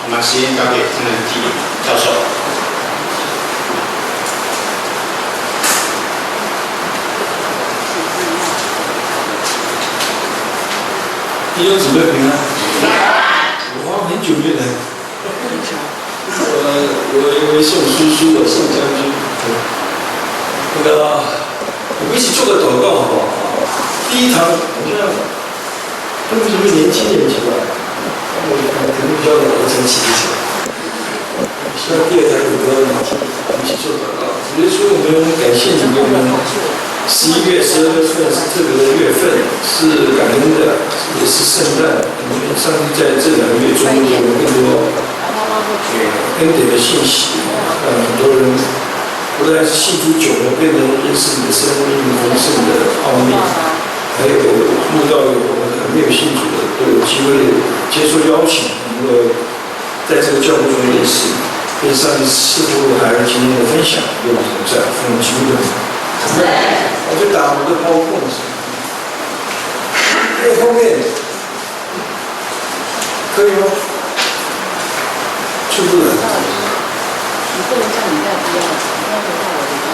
我们时间交给郑仁基教授。弟兄姊妹平安。我很久没来。我一位宋叔叔，宋将军。我们一起做个祷告好不好？第一堂好像他们是不是年轻人起来？可能比较老的层级一些。希望第二堂有个年轻人一起做祷告。所以说我们感谢你们。11月、12月份是特别的月份，是感恩的，也是圣诞。我们上帝在这2个月中给我们更多恩典的信息，让很多人不但是信主久了，变成认识你的生命丰盛的奥秘，还有慕道友没有信主的都有机会接受邀请，能够在这个教会中认识，跟上帝赐福孩儿今天的分享，给我们同在，奉基督的名。我就打我的包控是，后面可以吗？是不是？你不能叫你带不要，要回到我的地方，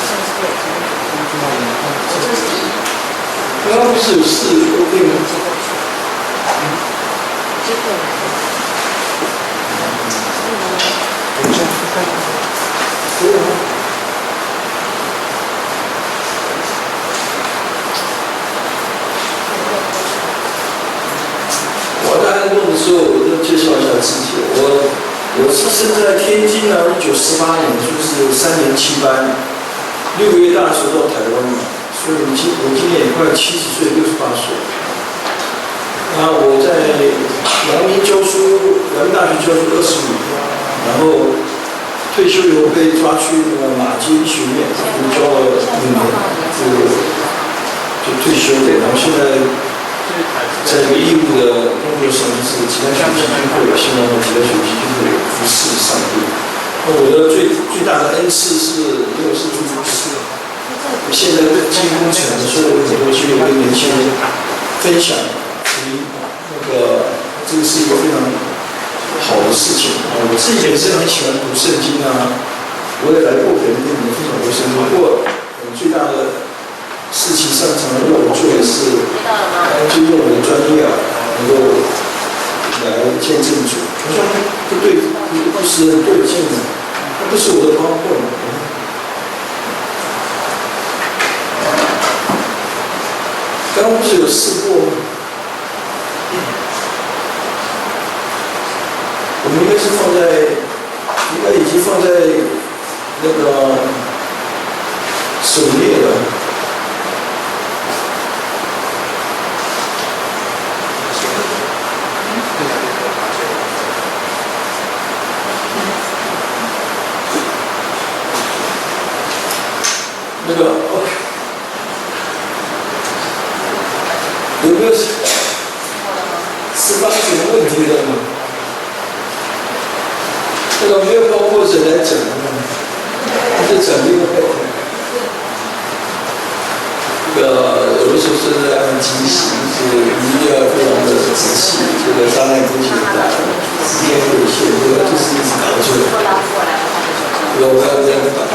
这是对，这是第一。刚刚不是有4 OK 吗？结果，等一下，可以吗？我在安东的时候，我就介绍一下自己。我是生在天津啊，1948年，就是3年7班，6个月大的时候到台湾嘛，所以我今年也快70岁，68岁。我在阳明教书，阳明大学教书25年，然后退休以后被抓去马偕医学院，教了5年，就退休了，然后现在。在这个义务的工作上，就是其他学习机会，希望其他学习机会服侍上帝。我的最大的恩赐是，因为我是主牧师，现在基因工程，所以我有很多机会跟年轻人分享。这个是一个非常好的事情。我自己本身很喜欢读圣经啊，我也来过别人跟你们分享过圣经。不过，最大的事情上常常让我做的是，就用我的专业能够来见证主。好像不对，不是很对劲的，不是我的包括。刚刚不是有试过吗？我们应该是应该已经放在那个首页了。有没有18什么问题的吗？没有包括谁来讲的吗？就讲另外有的时候是按惊喜，是一定要非常的仔细，障碍风险大，时间有限，就是一直搞出来。我要这样打开。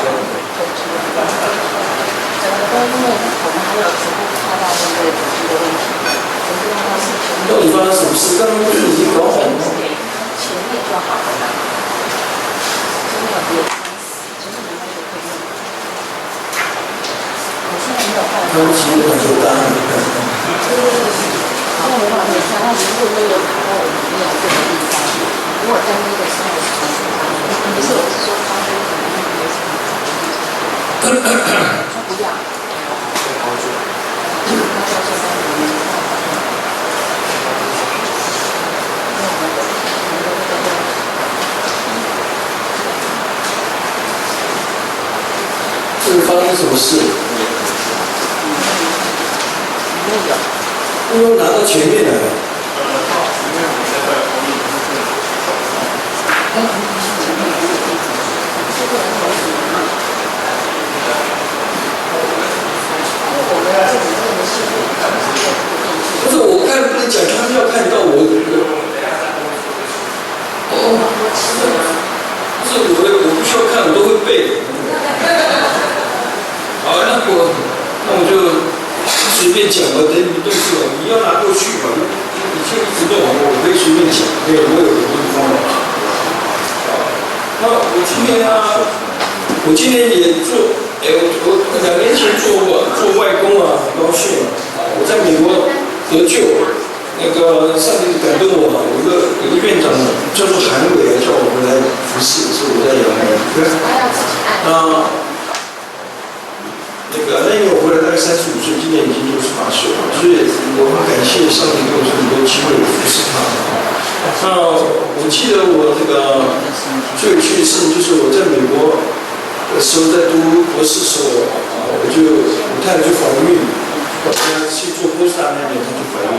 因为我们还有全部看到那个主题的问题，到底发生什么事？刚刚不是已经搞好了吗？前面就好了，真的别真的没有可以用。我现在没有看。他们其实很多答案没看到。好像没办法看，那如果说有卡到我们没有这个地方，如果在那个时候是重复发生，不是我是说发生可能没什么。说不要。这是发生什么事？没有拿到前面来了。不是我看不能讲，他们要看到我。哦。就是我不需要看，我都会背。好，那我就随便讲吧，等你动手，你要拿过去嘛，你就一直动，我可以随便讲，对，我有很多方法。那我今年也做，我2年前做外公啊，很高兴啊，我在美国得救，那个上帝感动我，有个院长叫做韩伟，叫我们来服侍，是我在养羊。那年我回来大概35岁，今年已经68岁了，所以我很感谢上帝给我很多机会服侍他。那我记得我这个最有趣的事情就是我在美国的时候，在读博士的时候我太太就怀孕，我跟她去做波士大那年她就怀孕，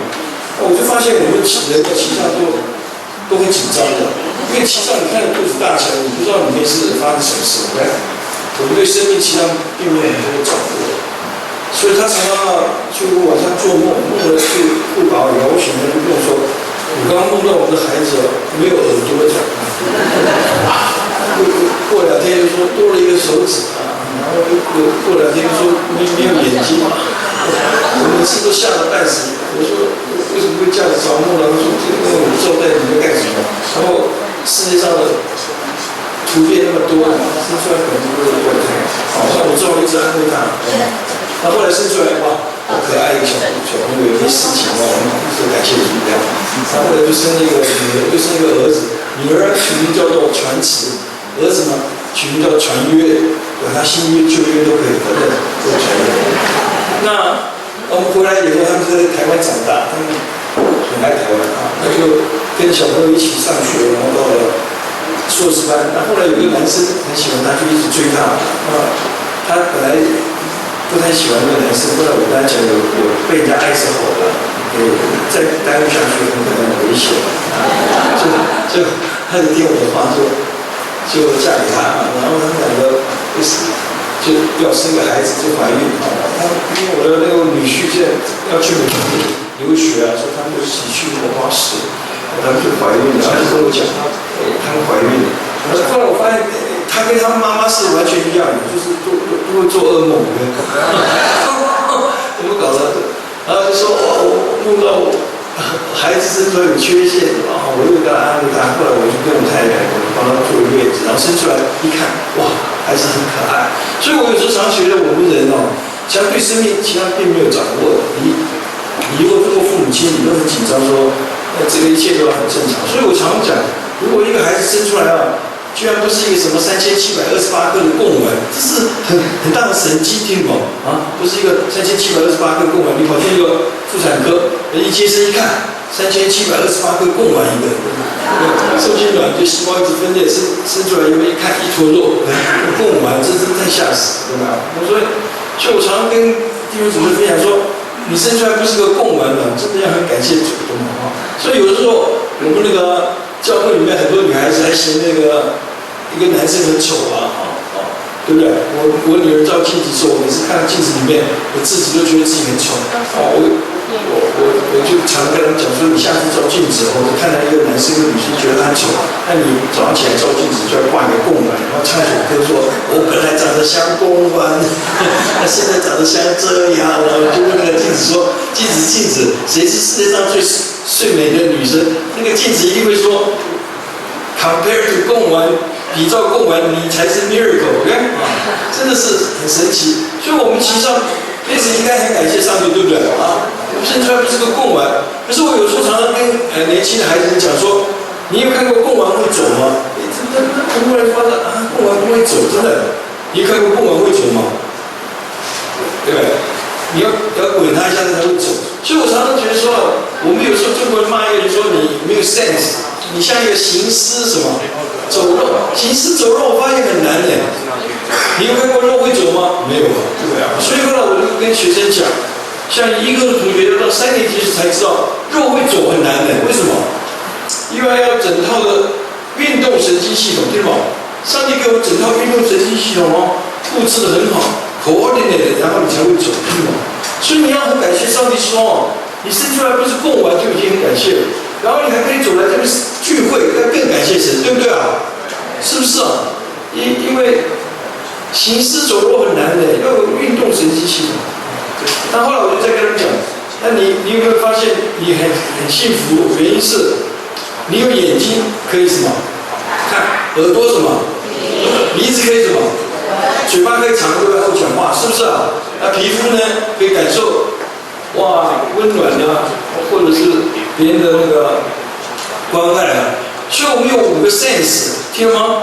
我就发现我们人在骑上都很紧张的，因为骑上你看肚子大起来，你不知道里面是发生什么事，我们对生命其实并没有很多的掌握，所以他常常就晚上做梦，梦了去不保疗，我醒来就跟我说，我刚刚梦到我的孩子没有耳朵讲，过2天又说多了一个手指然后过2天又说没有眼睛，我每次都吓得半死。我说为什么会这样子着梦呢？他说这个我不知道在里面干什么。然后世界上的图片那么多，生出来可能都是怪胎。好，像我只好一直安慰他。他后来生出来哇，好可爱一个小朋友，有些事情我们一直感谢主这样。他后来就生了一个女儿，又生一个儿子，女儿取名叫做传慈，儿子呢取名叫传约，他新约旧约都可以，反正都传约。那我们回来以后，他们在台湾长大，他们很爱台湾那就跟小朋友一起上学，然后到了硕士班。那后来有一个男生很喜欢他，就一直追他。他本来不太喜欢那个男生，后来我跟他讲有被人家爱是好的，再耽误下去很可能很危险。就他就听我的话，就嫁给他，然后他们2个就要生个孩子，就怀孕因为我的那个女婿现在要去美国留学所以他们就一起去那个花市，他们就怀孕了，他就跟我讲，他们怀孕了。后来我发现，他跟他妈妈是完全一样的，就是都会做噩梦，怎么搞的？然后就说我梦到孩子生出来有缺陷我又跟他安慰他。后来我就跟我太太帮他坐月子，然后生出来一看，哇，还是很可爱。所以我有时候常觉得我们人其实对生命其实并没有掌握。你如果做父母亲，你都很紧张说，这个一切都很正常。所以我常讲，如果一个孩子生出来居然不是一个什么3728克的贡丸，这是很大的神机，听懂不是一个3728克贡丸，你跑去一个妇产科，一接生一看，3728克贡丸一个，受精卵对细胞一直分裂，生出来以后一看一坨肉，贡丸，这真太吓死，对吧？所以我常常跟弟兄姊妹分享说，你生出来不是个贡丸真的要很感谢主的所以有的时候我们那个教会里面很多女孩子还嫌那个一个男生很丑对不对？我女儿照镜子的时候，我每次看到镜子里面我自己都觉得自己很丑我就常跟他们讲说，你下次照镜子我看到一个男生一个女生觉得他丑，那你早上起来照镜子就要挂一个贡丸，然后唱首歌说，我本来长得像贡丸，现在长得像这样了。我就问那个镜子说，镜子，谁是世界上最美的女生？那个镜子一定会说 ，compare to 贡丸。比照贡丸，你才是 miracle， 真的是很神奇。所以我们其实平时应该很感谢上帝，对不对我们生出来不是个贡丸，可是我有时候常常跟年轻的孩子们讲说，你有看过贡丸会走吗？很多人说贡丸不会走，真的。你有看过贡丸会走吗？对不对？你要滚它一下才会走。所以我常常觉得说，我们有时候中国人骂一个人说你没有 sense， 你像一个行尸什么？走肉，行尸走肉，我发现很难的。你有看过肉会走吗？没有对不对所以后来我就跟学生讲，像一个同学到3年级时才知道肉会走很难的，为什么？因为要整套的运动神经系统，对吗？上帝给我整套运动神经系统布置得很好 ，coordinated， 然后你才会走，对吗？所以你要很感谢上帝说你生出来不是贡丸就已经很感谢了。然后你还可以走来这个聚会要更感谢神，对不对啊？是不是啊？因为行尸走肉很难的，要有运动神经系统。但后来我就在跟他们讲，那你有没有发现你很幸福？原因是你有眼睛可以什么看，耳朵什么，鼻子可以什么，嘴巴可以常对外后讲话，是不是啊？那皮肤呢可以感受哇温暖啊，或者是别人的那个关爱啊。所以我们有5个 sense， 听到吗？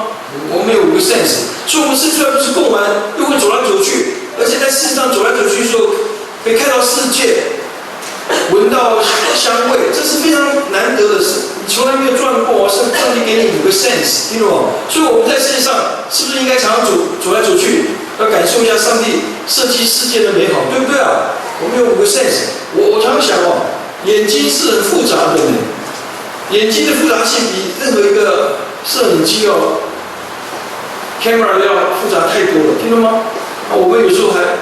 我们有5个 sense， 所以我们生出来不是供完，又会走来走去，而且在世上走来走去的时候，可以看到世界，闻到香味，这是非常难得的事，你从来没有赚过。上帝给你5个 sense， 听懂吗？所以我们在世界上是不是应该常常走来走去，要感受一下上帝设计世界的美好，对不对啊？我们有5个 sense， 我常想哦，眼睛是很复杂的呢，眼睛的复杂性比任何一个摄影机哦 ，camera 要复杂太多了，听懂吗？我们有时候还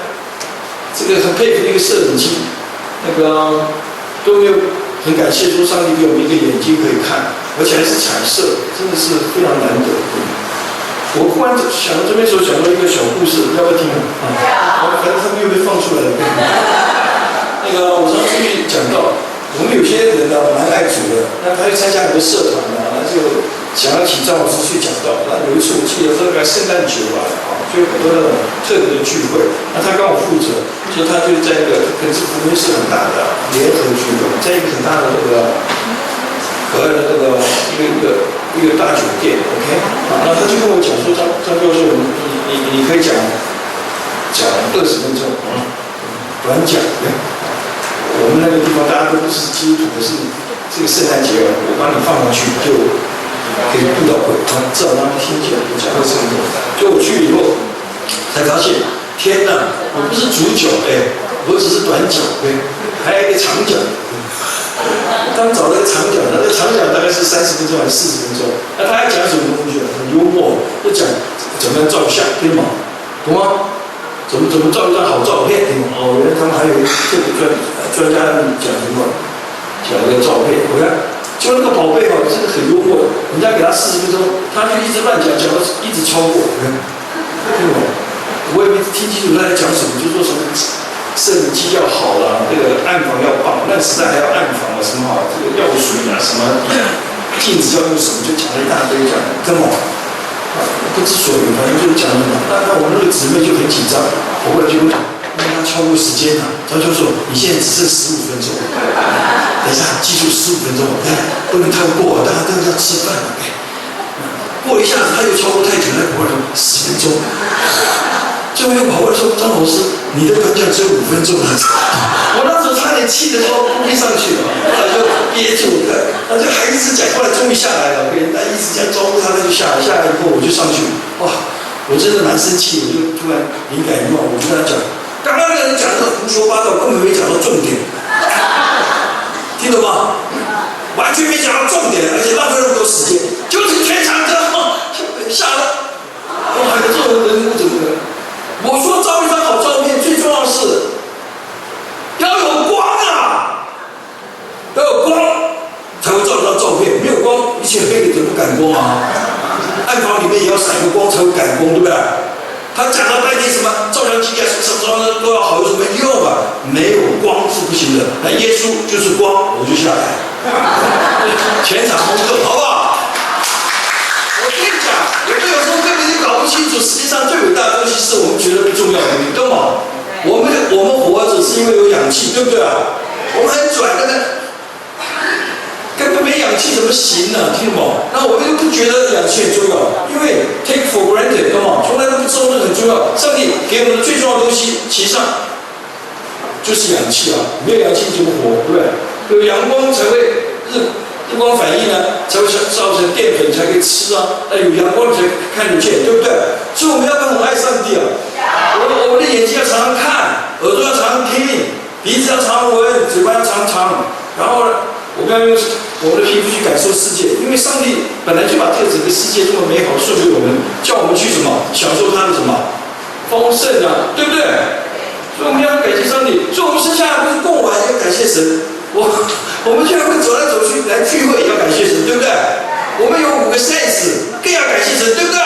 这个很佩服那个摄影机，那个都没有很感谢说上帝给我们一个眼睛可以看，而且还是彩色，真的是非常难得。我忽然想到这边时候讲到一个小故事，要不要听啊？反正他们又被放出来了。那个我常去讲到，我们有些人呢蛮爱主的，那他去参加很多社团啊，那就想要请张老师去讲道。那有一次我记得那个圣诞节吧，就有很多那种特别的聚会，那他刚好负责，所以他就在那个可是福音是很大的联合聚会，在一个很大的那个可爱的那个一个大酒店 ，OK， 然后他就跟我讲说，张教授，你可以讲20分钟啊，短讲。我们那个地方大家都不是基督徒，可是这个圣诞节我把你放上去就可以布道会，至少让他们听见我讲20分钟。就我去以后才发现，天哪，我不是主角我只是短讲还有一个长讲。刚找了个长讲，那个长讲大概是30分钟还是40分钟。那他还讲什么东西？很幽默，就讲怎么样照相，对吗？懂吗？怎么照一张好照片？对吗？原来他们还有这个专家讲什么？讲一个照片，我看就那个宝贝真的很幽默。人家给他40分钟，他就一直乱讲，讲到一直超过，对吗？我也没听清楚他在讲什么，就说什么。摄影机要好了，这个暗房要棒，那个时代还要暗房什么好，这个药水什么镜子要用什么，就讲了一大堆，讲根本不知所云，反正就是讲什么。那我们那个姊妹就很紧张，我过来就问，因为他超过时间了，他就说你现在只剩15分钟，等一下记住15分钟，不能超过，大家都要吃饭了。过一下子他又超过太久，他过来说10分钟。最后又跑过来说：“张老师，你的短讲只有5分钟了。”我那时候差点气得都不必上去了，后来就憋住了，他就还一直讲，后来终于下来了，跟他一直这样招呼他，他就下来。下来以后我就上去，哇，我真的蛮生气，我就突然灵感一冒，我就跟他讲，刚刚那个人讲的胡说八道，根本没讲到重点，听懂吗？完全没讲到重点，而且浪费那么多时间，就是全场这吓了，哇，这种人物怎么可能？我说照一张好照片，最重要的是要有光啊，要有光才会照得到照片。没有光，一切黑的怎么感光啊？暗房里面也要闪个光才会感光，对不对？他讲到半天什么照相机啊，什么都要好，有什么用啊？没有光是不行的。那耶稣就是光，我就下来，全场轰动，好不好？我跟你讲，有时候根本就搞不清楚，世界上最伟大的东西是我们觉得不重要的，你懂吗？我们活着是因为有氧气，对不对啊？我们很拽，根本没氧气怎么行呢？听懂吗？那我们又不觉得氧气很重要，因为 take for granted， 懂吗？从来都不知道这很重要。上帝给我们的最重要的东西，其实上就是氧气啊！没有氧气怎么活？对不对？有阳光才会日光反应呢，才会造成淀粉，才可以吃啊。有阳光才看得见，对不对？所以我们要很爱上帝啊！我们的眼睛要常常看，耳朵要常常听，鼻子要常常闻，嘴巴要常常。然后呢，我们要用我们的皮肤去感受世界，因为上帝本来就把这个整个世界这么美好送给我们，叫我们去什么享受它的什么丰盛啊，对不对？所以我们要感谢上帝，所以我们生下来不是供完要感谢神。我们居然会走来走去来聚会，也要感谢神，对不对？个 sense 更要感谢神，对不对？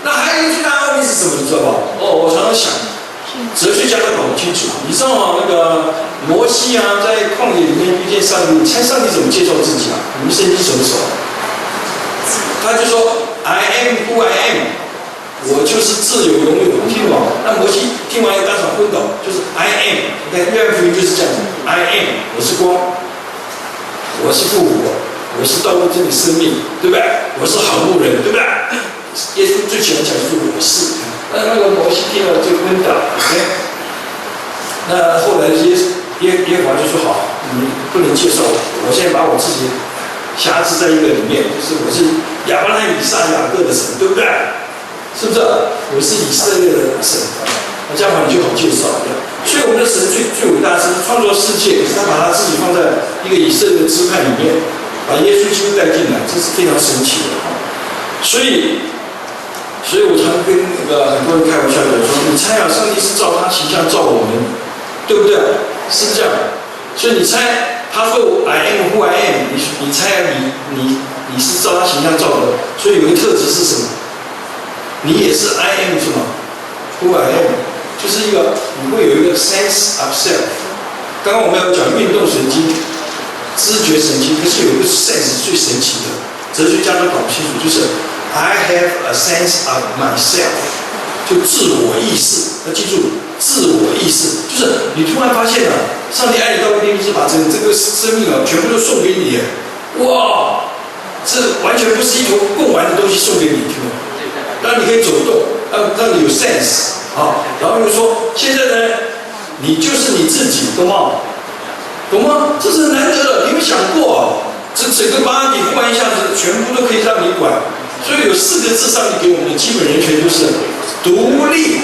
那还有一个最大奥秘是什么？你知道吧？我常常想，哲学家都搞不清楚。你知道吗？那个摩西啊，在旷野里面遇见上帝，你猜上帝怎么介绍自己啊？你们圣经熟不熟？他就说 ：“I am who I am。”我就是自由拥有，听懂吗？那摩西听完当场昏倒，就是 I am。OK， 约翰福音就是这样子 ，I am， 我是光，我是复活，我是道路真理生命，对不对？我是好牧人，对不对？耶稣最喜欢讲就是我是。那个摩西听了就昏倒 ，OK。那后来耶和华就说好，你不能接受我现在把我自己辖制在一个里面，就是我是亚伯拉罕、以撒、雅各的神，对不对？是不是？我是以色列的神，那这样的话你就好介绍。所以我们的神最伟大的是创造世界，可是他把他自己放在一个以色列的支派里面，把耶稣基督带进来，这是非常神奇的。所以我常跟那个很多人开玩笑的说，你猜啊，上帝是照他形象造我们，对不对？是这样。所以你猜，他说 I am who I am， 你猜啊，你是照他形象造的，所以有一个特质是什么？你也是 I am 什么 ？Who I am， 就是一个你会有一个 sense of self。刚刚我们要讲运动神经、知觉神经，可是有一个 sense 最神奇的，哲学家都搞不清楚，就是 I have a sense of myself， 就自我意识。要记住，自我意识就是你突然发现了，上帝爱你到一定是把这个生命啊全部都送给你，哇，这完全不是一坨供完的东西送给你，听懂吗？让你可以走动，让你有 sense 啊，然后就说现在呢，你就是你自己，懂吗？懂吗？这是难得的，你有没有想过啊？这整个把你换一下子，全部都可以让你管。所以有4个字，上帝给我们的基本人权就是独立、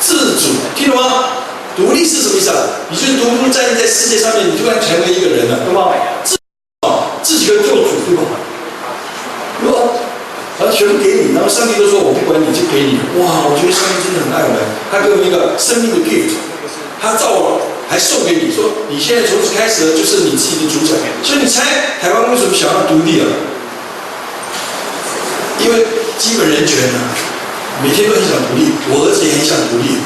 自主，听懂吗？独立是什么意思啊？你就是独立站在世界上面，你突然成为一个人了，懂吗？自己的做主，对吧？如果然后全部给你，然后上帝都说我不管你就给你，哇！我觉得上帝真的很爱我们，他给我们一个生命的 gift， 他造我还送给你，说你现在从此开始就是你自己的主宰。所以你猜台湾为什么想要独立啊？因为基本人权啊，每天都很想独立，我儿子也很想独立，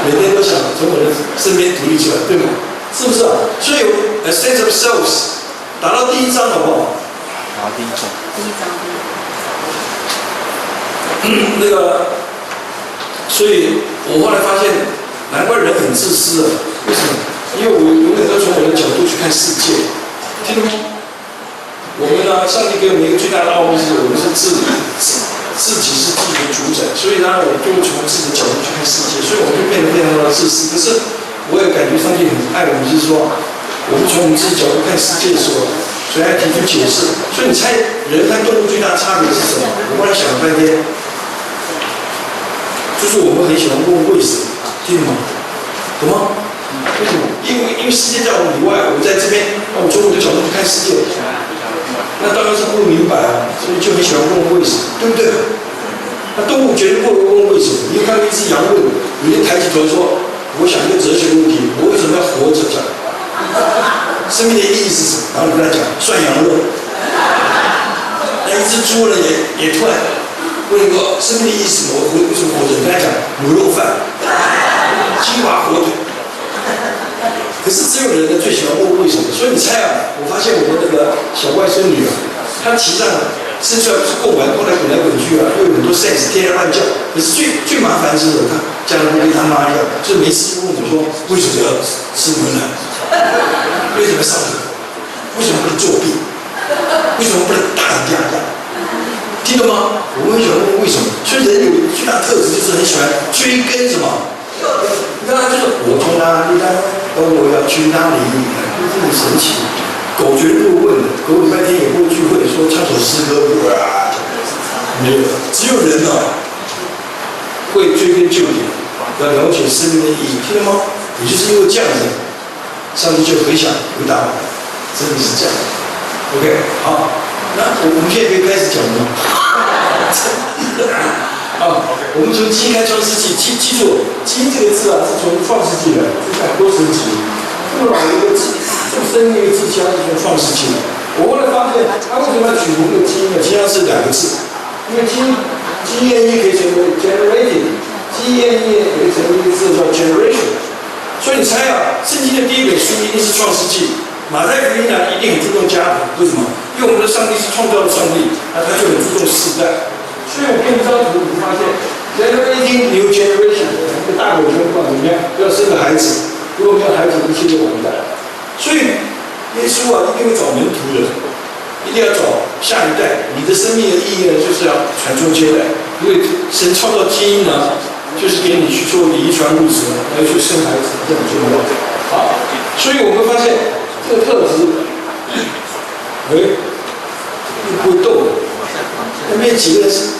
每天都想从我的身边独立出来，对吗？是不是啊？所以有 a sense of self 打到第1章好不好？打到第1章。那个，所以我后来发现，难怪人很自私啊。为什么？因为我永远都从我的角度去看世界，听懂吗？我们呢，上帝给我们一个最大的奥秘是，我们是自己是自己的主宰，所以呢，我们就会从自己的角度去看世界，所以我们就变得非常的自私。可是，我也感觉上帝很爱我们，就是说，我们从我们自己角度看世界的时候，所以还提出解释。所以你猜人和动物最大的差别是什么？我后来想了半天。就是我们很喜欢问为什么，听懂吗？懂吗？为什么？因为世界在我们以外，我们在这边，那我从我的角度去看世界，那当然是不明白啊，所以就很喜欢问为什么，对不对？那动物绝对不会问为什么。你看到一只羊问，有人抬起头说：“我想一个哲学问题，我为什么要活着？讲生命的意义是什么？”然后你跟他讲涮羊肉。那一只猪呢，也突然。问一个生命的意义是什么？我为什么活着？你跟他讲卤肉饭、金华火腿。可是只有人呢最喜欢问为什么。所以你猜啊，我发现我的那个小外孙女啊，她提倡生出来不是够玩，后来滚来滚去啊，又有很多 sense， 天天乱叫。可是最麻烦的是她家人跟她妈一样，就是每次问我说为什么要吃牛奶？为什么要上厕所？为什么不能作弊？为什么不能打人家？听懂吗？我们很喜欢问为什么，所以人有最大的特质就是很喜欢追根什么？你看他就是我从哪里来，我要去哪里，就是很神奇。狗绝对不会问的，狗礼拜天也不会聚会说唱首诗歌，没有，只有人啊会追根究底，要了解生命的意义，听懂吗？也就是因为这样子，上帝就很想回答我，真的是这样。OK， 好。那我们现在可以开始讲了。啊，我们从基因看创世纪，记住基因这个字啊，是从创世纪来的，这是很多神奇。这么老一个字，这么深的一个字，其实是从创世纪来。我我后来发现，他为什么要取名这个基因呢？实际上是2个字，因为基因可以成为 generated， 也可以成为一个字叫 generation。所以你猜啊，圣经的第一本书一定是创世纪，马太福音呢一定很注重家谱，为什么？因为我们的上帝是创造的上帝，那他就很注重世代。所以我给你这张图，你发现 generating new generation， 一个大狗熊不管怎么样，要生个孩子，如果没有孩子，一切就完蛋。所以耶稣啊，一定会找门徒的，一定要找下一代。你的生命的意义呢，就是要传宗接代，因为神创造基因呢，就是给你去做遗传物质，要去生孩子，这很重要。好，所以我们发现这个特质，不会动的。那边几个人是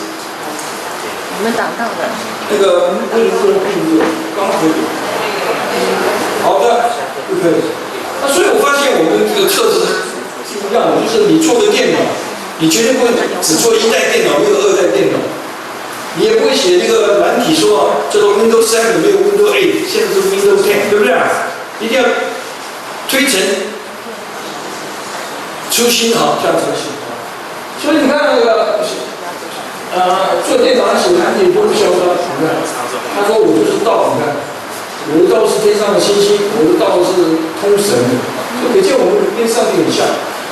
你们挡道的。那个为什么不能并列？刚可以。好的，不可以。那所以我发现我们这个特质是一样的，就是你做个电脑，你绝对不会只做1代电脑，没有2代电脑。你也不会写那个软体说叫做 Windows 7没有 Windows 8，现在是 Windows 10，对不对？一定要推陈出新啊，这样才行。所以你看那个做电脑写软体多不嚣张，你看，他说我就是道，你看，我的道是天上的星星，我的道是通神的，就可见我们跟上帝很像。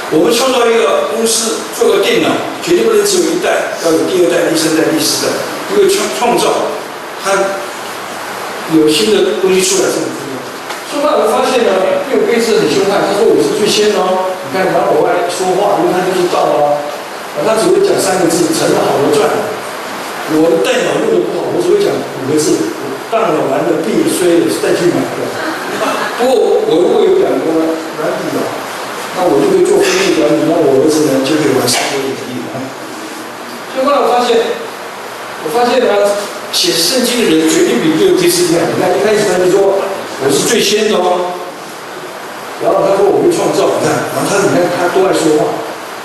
我们创造一个公司，做个电脑，绝对不能只有1代，要有第2代、第3代、第4代。因为创造，它有新的东西出来是很重要。说话我发现呢，比尔盖茨很凶悍，他说我是最先哦。你看他我爱说话，因为他就是道哦。他只会讲3个字，成了好的赚。我的电脑用的不好，我只会讲5个字，当了完了，病了衰了，再去买的。不过我如果有2个软体的，那我就会做分类管理，那我儿子呢就可以玩3国演义了。所以后来我发现呢，写圣经的人绝对比比尔盖茨厉害。你看一开始他就说我是最先的哦，然后他说我会创造，你看，然后你看他多爱说话，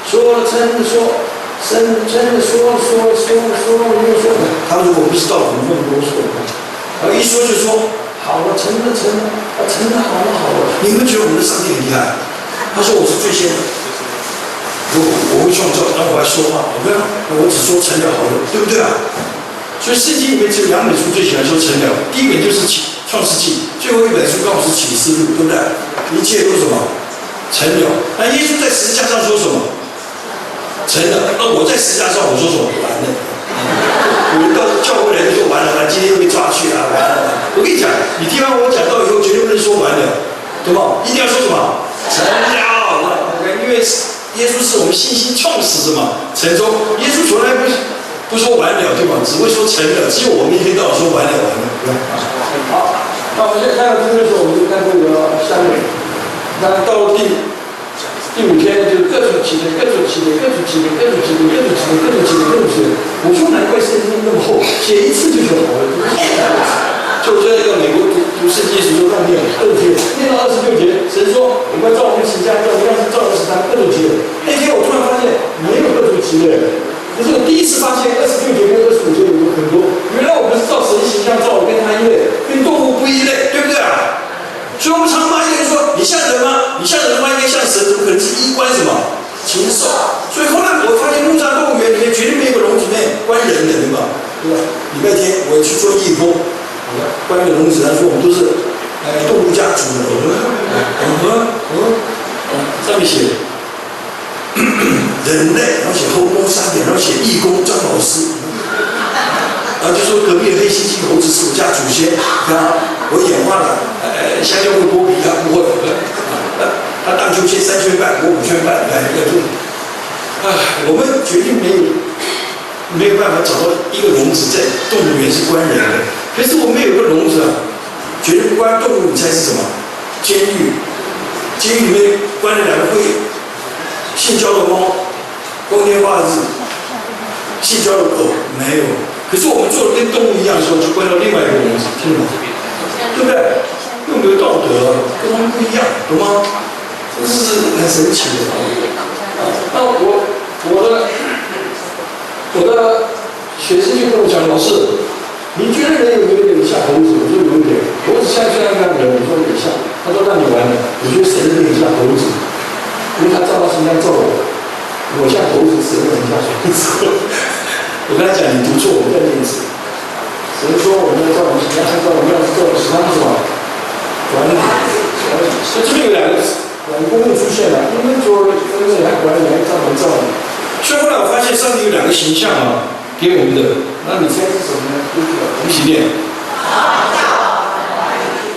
说了真的说，真的说，没有说，他如果不知道怎么那么多说，然后一说就说好了，成了，好了，你们觉得我们的上帝很厉害？他说我是最先的。我会创造，然后我还说话，我只说成了好了，对不对啊？所以圣经里面只有2本书最喜欢说成了，第一本就是创世纪，最后一本书刚好是启示录，对不对？一切都什么成了。那耶稣在十字架上说什么？成了。那我在十字架上我说什么？完了。有人到教会来就说完了，今天又被抓去了，完了。我跟你讲，你听完我讲到以后，绝对不能说完了，对吧？一定要说什么？成了。因为耶稣是我们信心创始什么成终，耶稣从来不说完了，对吧？只会说成了，只有我们一天到晚说完了，对吧？好，那我们现在看到今天的时候，我们就看这个下面，那到了第5天，就是各种起点。我说难怪圣经那么厚，写1次就学好了。就在那个美国读圣经时候，让念2天，念到26节，神说我们要照我们起家，照我们样式照23各种节。那天我突然发现没有各种节的，可是我第一次发现26节跟25节有很多。原来我们是照神形象造，跟他一类，跟动物不一类，对不对啊？所以我们常骂一个人说你像人吗？你像人吗？应该像神，怎么可能是衣冠什么禽兽？所以后来我发现木栅动物园里面绝对没有个笼子内关人的，对吧？对吧？礼拜天我去做义工。关于笼子，他说我们都是动物家族的，上面写人类，然后写后宫3点，然后写义工张老师，然后就说隔壁的黑猩猩猴子是我家祖先，看我演化了，香蕉会剥皮啊，不会，他荡秋千3圈半，我5圈半，你看这个，我们决定没有办法找到一个笼子在动物园是关人的。可是我们有个笼子啊，绝对不关动物，你猜是什么？监狱。监狱里面关了2个会性交的猫，光天化日，性交的狗没有。可是我们做的跟动物一样的时候，就关到另外一个笼子，听懂吗？对不对？又没有道德，跟他们不一样，懂吗？这是很神奇的。那我的学生就跟我讲，老师。你觉得人有没有点像猴子？我说有一点。猴子像不像人？我说有点像。他说那你完了。我觉得神有点像猴子，因为他照他形象照我。我像猴子，神人像猴子。我跟他讲，你读错，我再念一次。神说我们要照我们形象，按照我们样子做，是他们什么？管理。所以这边有两个功能出现了，因为说分类还管理，还照我们照你。所以后来我发现上帝有两个形象啊，给我们的。那你猜是什么呢？一起念。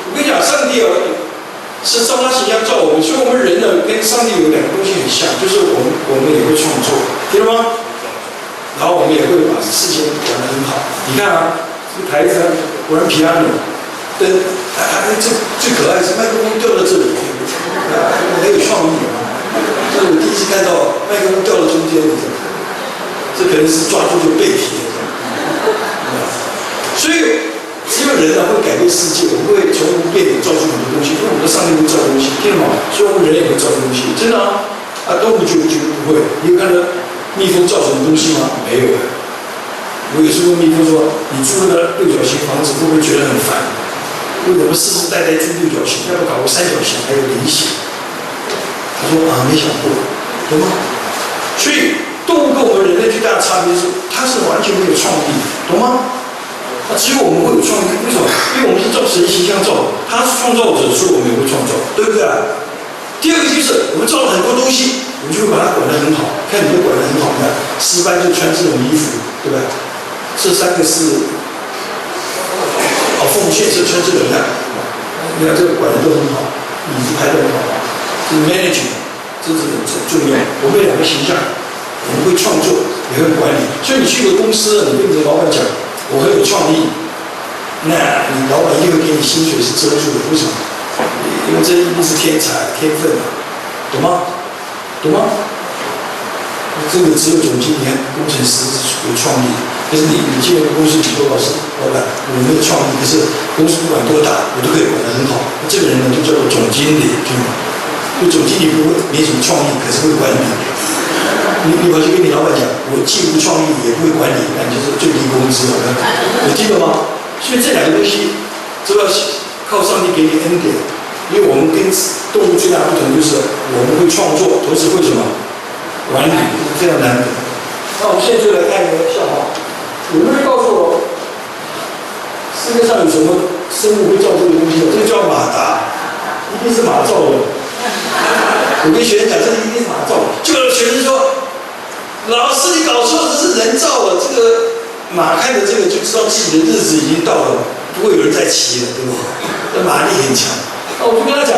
我跟你讲，上帝是照他形象造我们，所以我们人呢跟上帝有两个东西很像，就是我们也会创作，听到吗？然后我们也会把事情管得很好。你看啊，这个台子玩 piano， 灯，最可爱是麦克风掉到这里，很有创意啊。这是我第一次看到麦克风掉到中间的，这可能是抓住就背题了。所以只有人会改变世界，我们会从无变有造出很多东西，因为我们的上帝会造东西，听懂吗？所以我们人也会造东西，真的啊！动物绝对不会。你有看到蜜蜂造什么东西吗？没有。我有时候问蜜蜂说：“你住那个六角形房子，会不会觉得很烦？为什么世世代代住六角形，要不搞个三角形，还有菱形？”他说：“没想过，懂吗？”所以动物跟我们人类最大的差别是，它是完全没有创意，懂吗？只有我们会有创意，为什么？因为我们是照神形象造，他是创造者，所以我们也会创造，对不对啊？第二个就是我们造了很多东西，我们就会把它管得很好，看你们管得很好，看诗班就穿这种衣服，对吧？这三个是奉献是穿这种样，你看这个管得都很好，椅子排得很好，这是 management， 这是很重要。我们有两个形象，我们会创作，也会管理。所以你去个公司，你跟你的老板讲。我很有创意，那你老板一定会给你薪水是遮住的，为什么？因为这一定是天才、天分嘛，懂吗？懂吗？这个只有总经理、工程师是有创意，可是你进入公司，你说老师、老板，我没有创意，可是公司不管多大，我都可以管得很好。这个人呢，就叫做总经理，对吗？就总经理不会没什么创意，可是会管理。你跑去跟你老板讲，我既不创意也不会管理，那就是最低工资了。你记得吗？所以这两个东西都要靠上帝给你恩典，因为我们跟动物最大的不同就是我们会创作，同时会什么管理，非常难得。那我们现在就来看一个笑话，有人会告诉我，世界上有什么生物会造这个东西？这个叫马达，一定是马造的。我跟学生讲，这个一定是马造的。就有学生说。老师，你搞错了，这是人造的。这个马看着这个就知道自己的日子已经到了，不会有人再骑了，对不对？这马力很强。那我就跟他讲，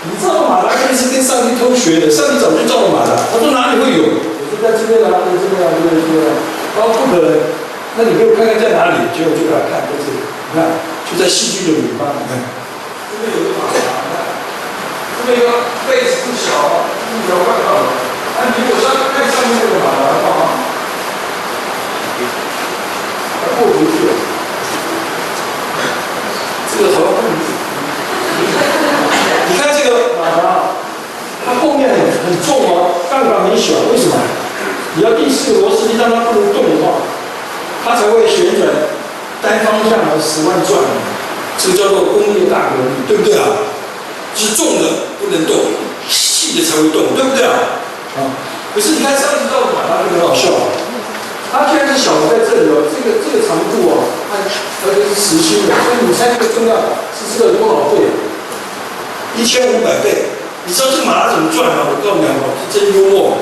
你造的马达肯定是跟上帝偷学的，上帝早就造了马达。他说哪里会有？我说在这边啊，在这边啊，这边啊。他说不可能。那你给我看看在哪里？结果我就给他看，在这里。你看，就在戏剧的尾巴，你看，这边有个马达，这边一个被子不小，一条看到了。你如果看上面那个马达的话，它过不去了。这个好像过不去。你看这个马达，它后面很重哦，杠杆很小，为什么？你要第四个螺丝钉让它不能动的话，它才会旋转单方向的10万转。这个叫做工业大革命，对不对啊？就是重的不能动，细的才会动，对不对啊？可是你看上次造的马达就很好笑，它既然是小的在这里哦，这个长度哦，而且是实心的，所以你猜这个重量是这个多少倍？1500倍。你知道这个马达怎么转吗？我告诉你好不好？是真幽默。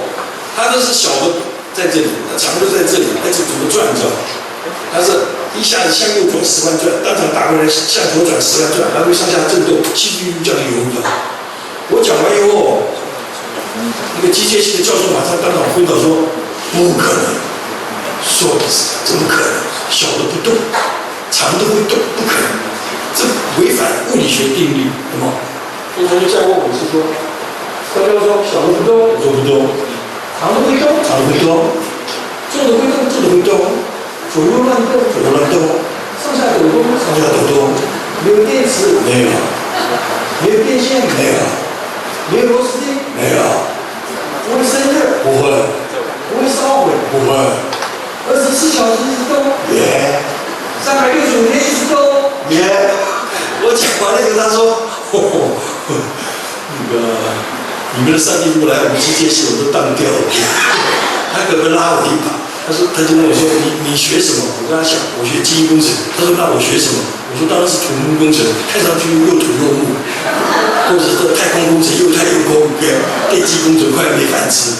它这是小的在这里，它长的在这里，它是怎么转？你知道吗？它是一下子向右转10万转，当场打过来向左转10万转，还会上下震动，气咕咕这样游的。我讲完以后。那个机械系的教授马上当场昏倒说：“不可能，说的是怎么可能？小的不动，长的会动，不可能，这违反物理学定律，对吗？”所以他就在问我是说，教授说小的不动，我说不动；长的会动，长的会动；重的会动，重的会动；左右乱动，左右乱动；上下抖动，上下抖动。没有电池，没有；没有电线，没有；没有螺丝钉，没有。不会生热，不会；不会烧毁，不会。24小时一直动，耶；365天一直动，耶。我讲完那个，他说：“那个你们的上帝如果来我们机械系，我都当掉了。”他可能拉我一把，他就问我说你学什么？我跟他讲我学基因工程。他说那我学什么？我说当然是土木工程，看上去又土又木，或者是这太空工程又太又空，电机工程快要没饭吃。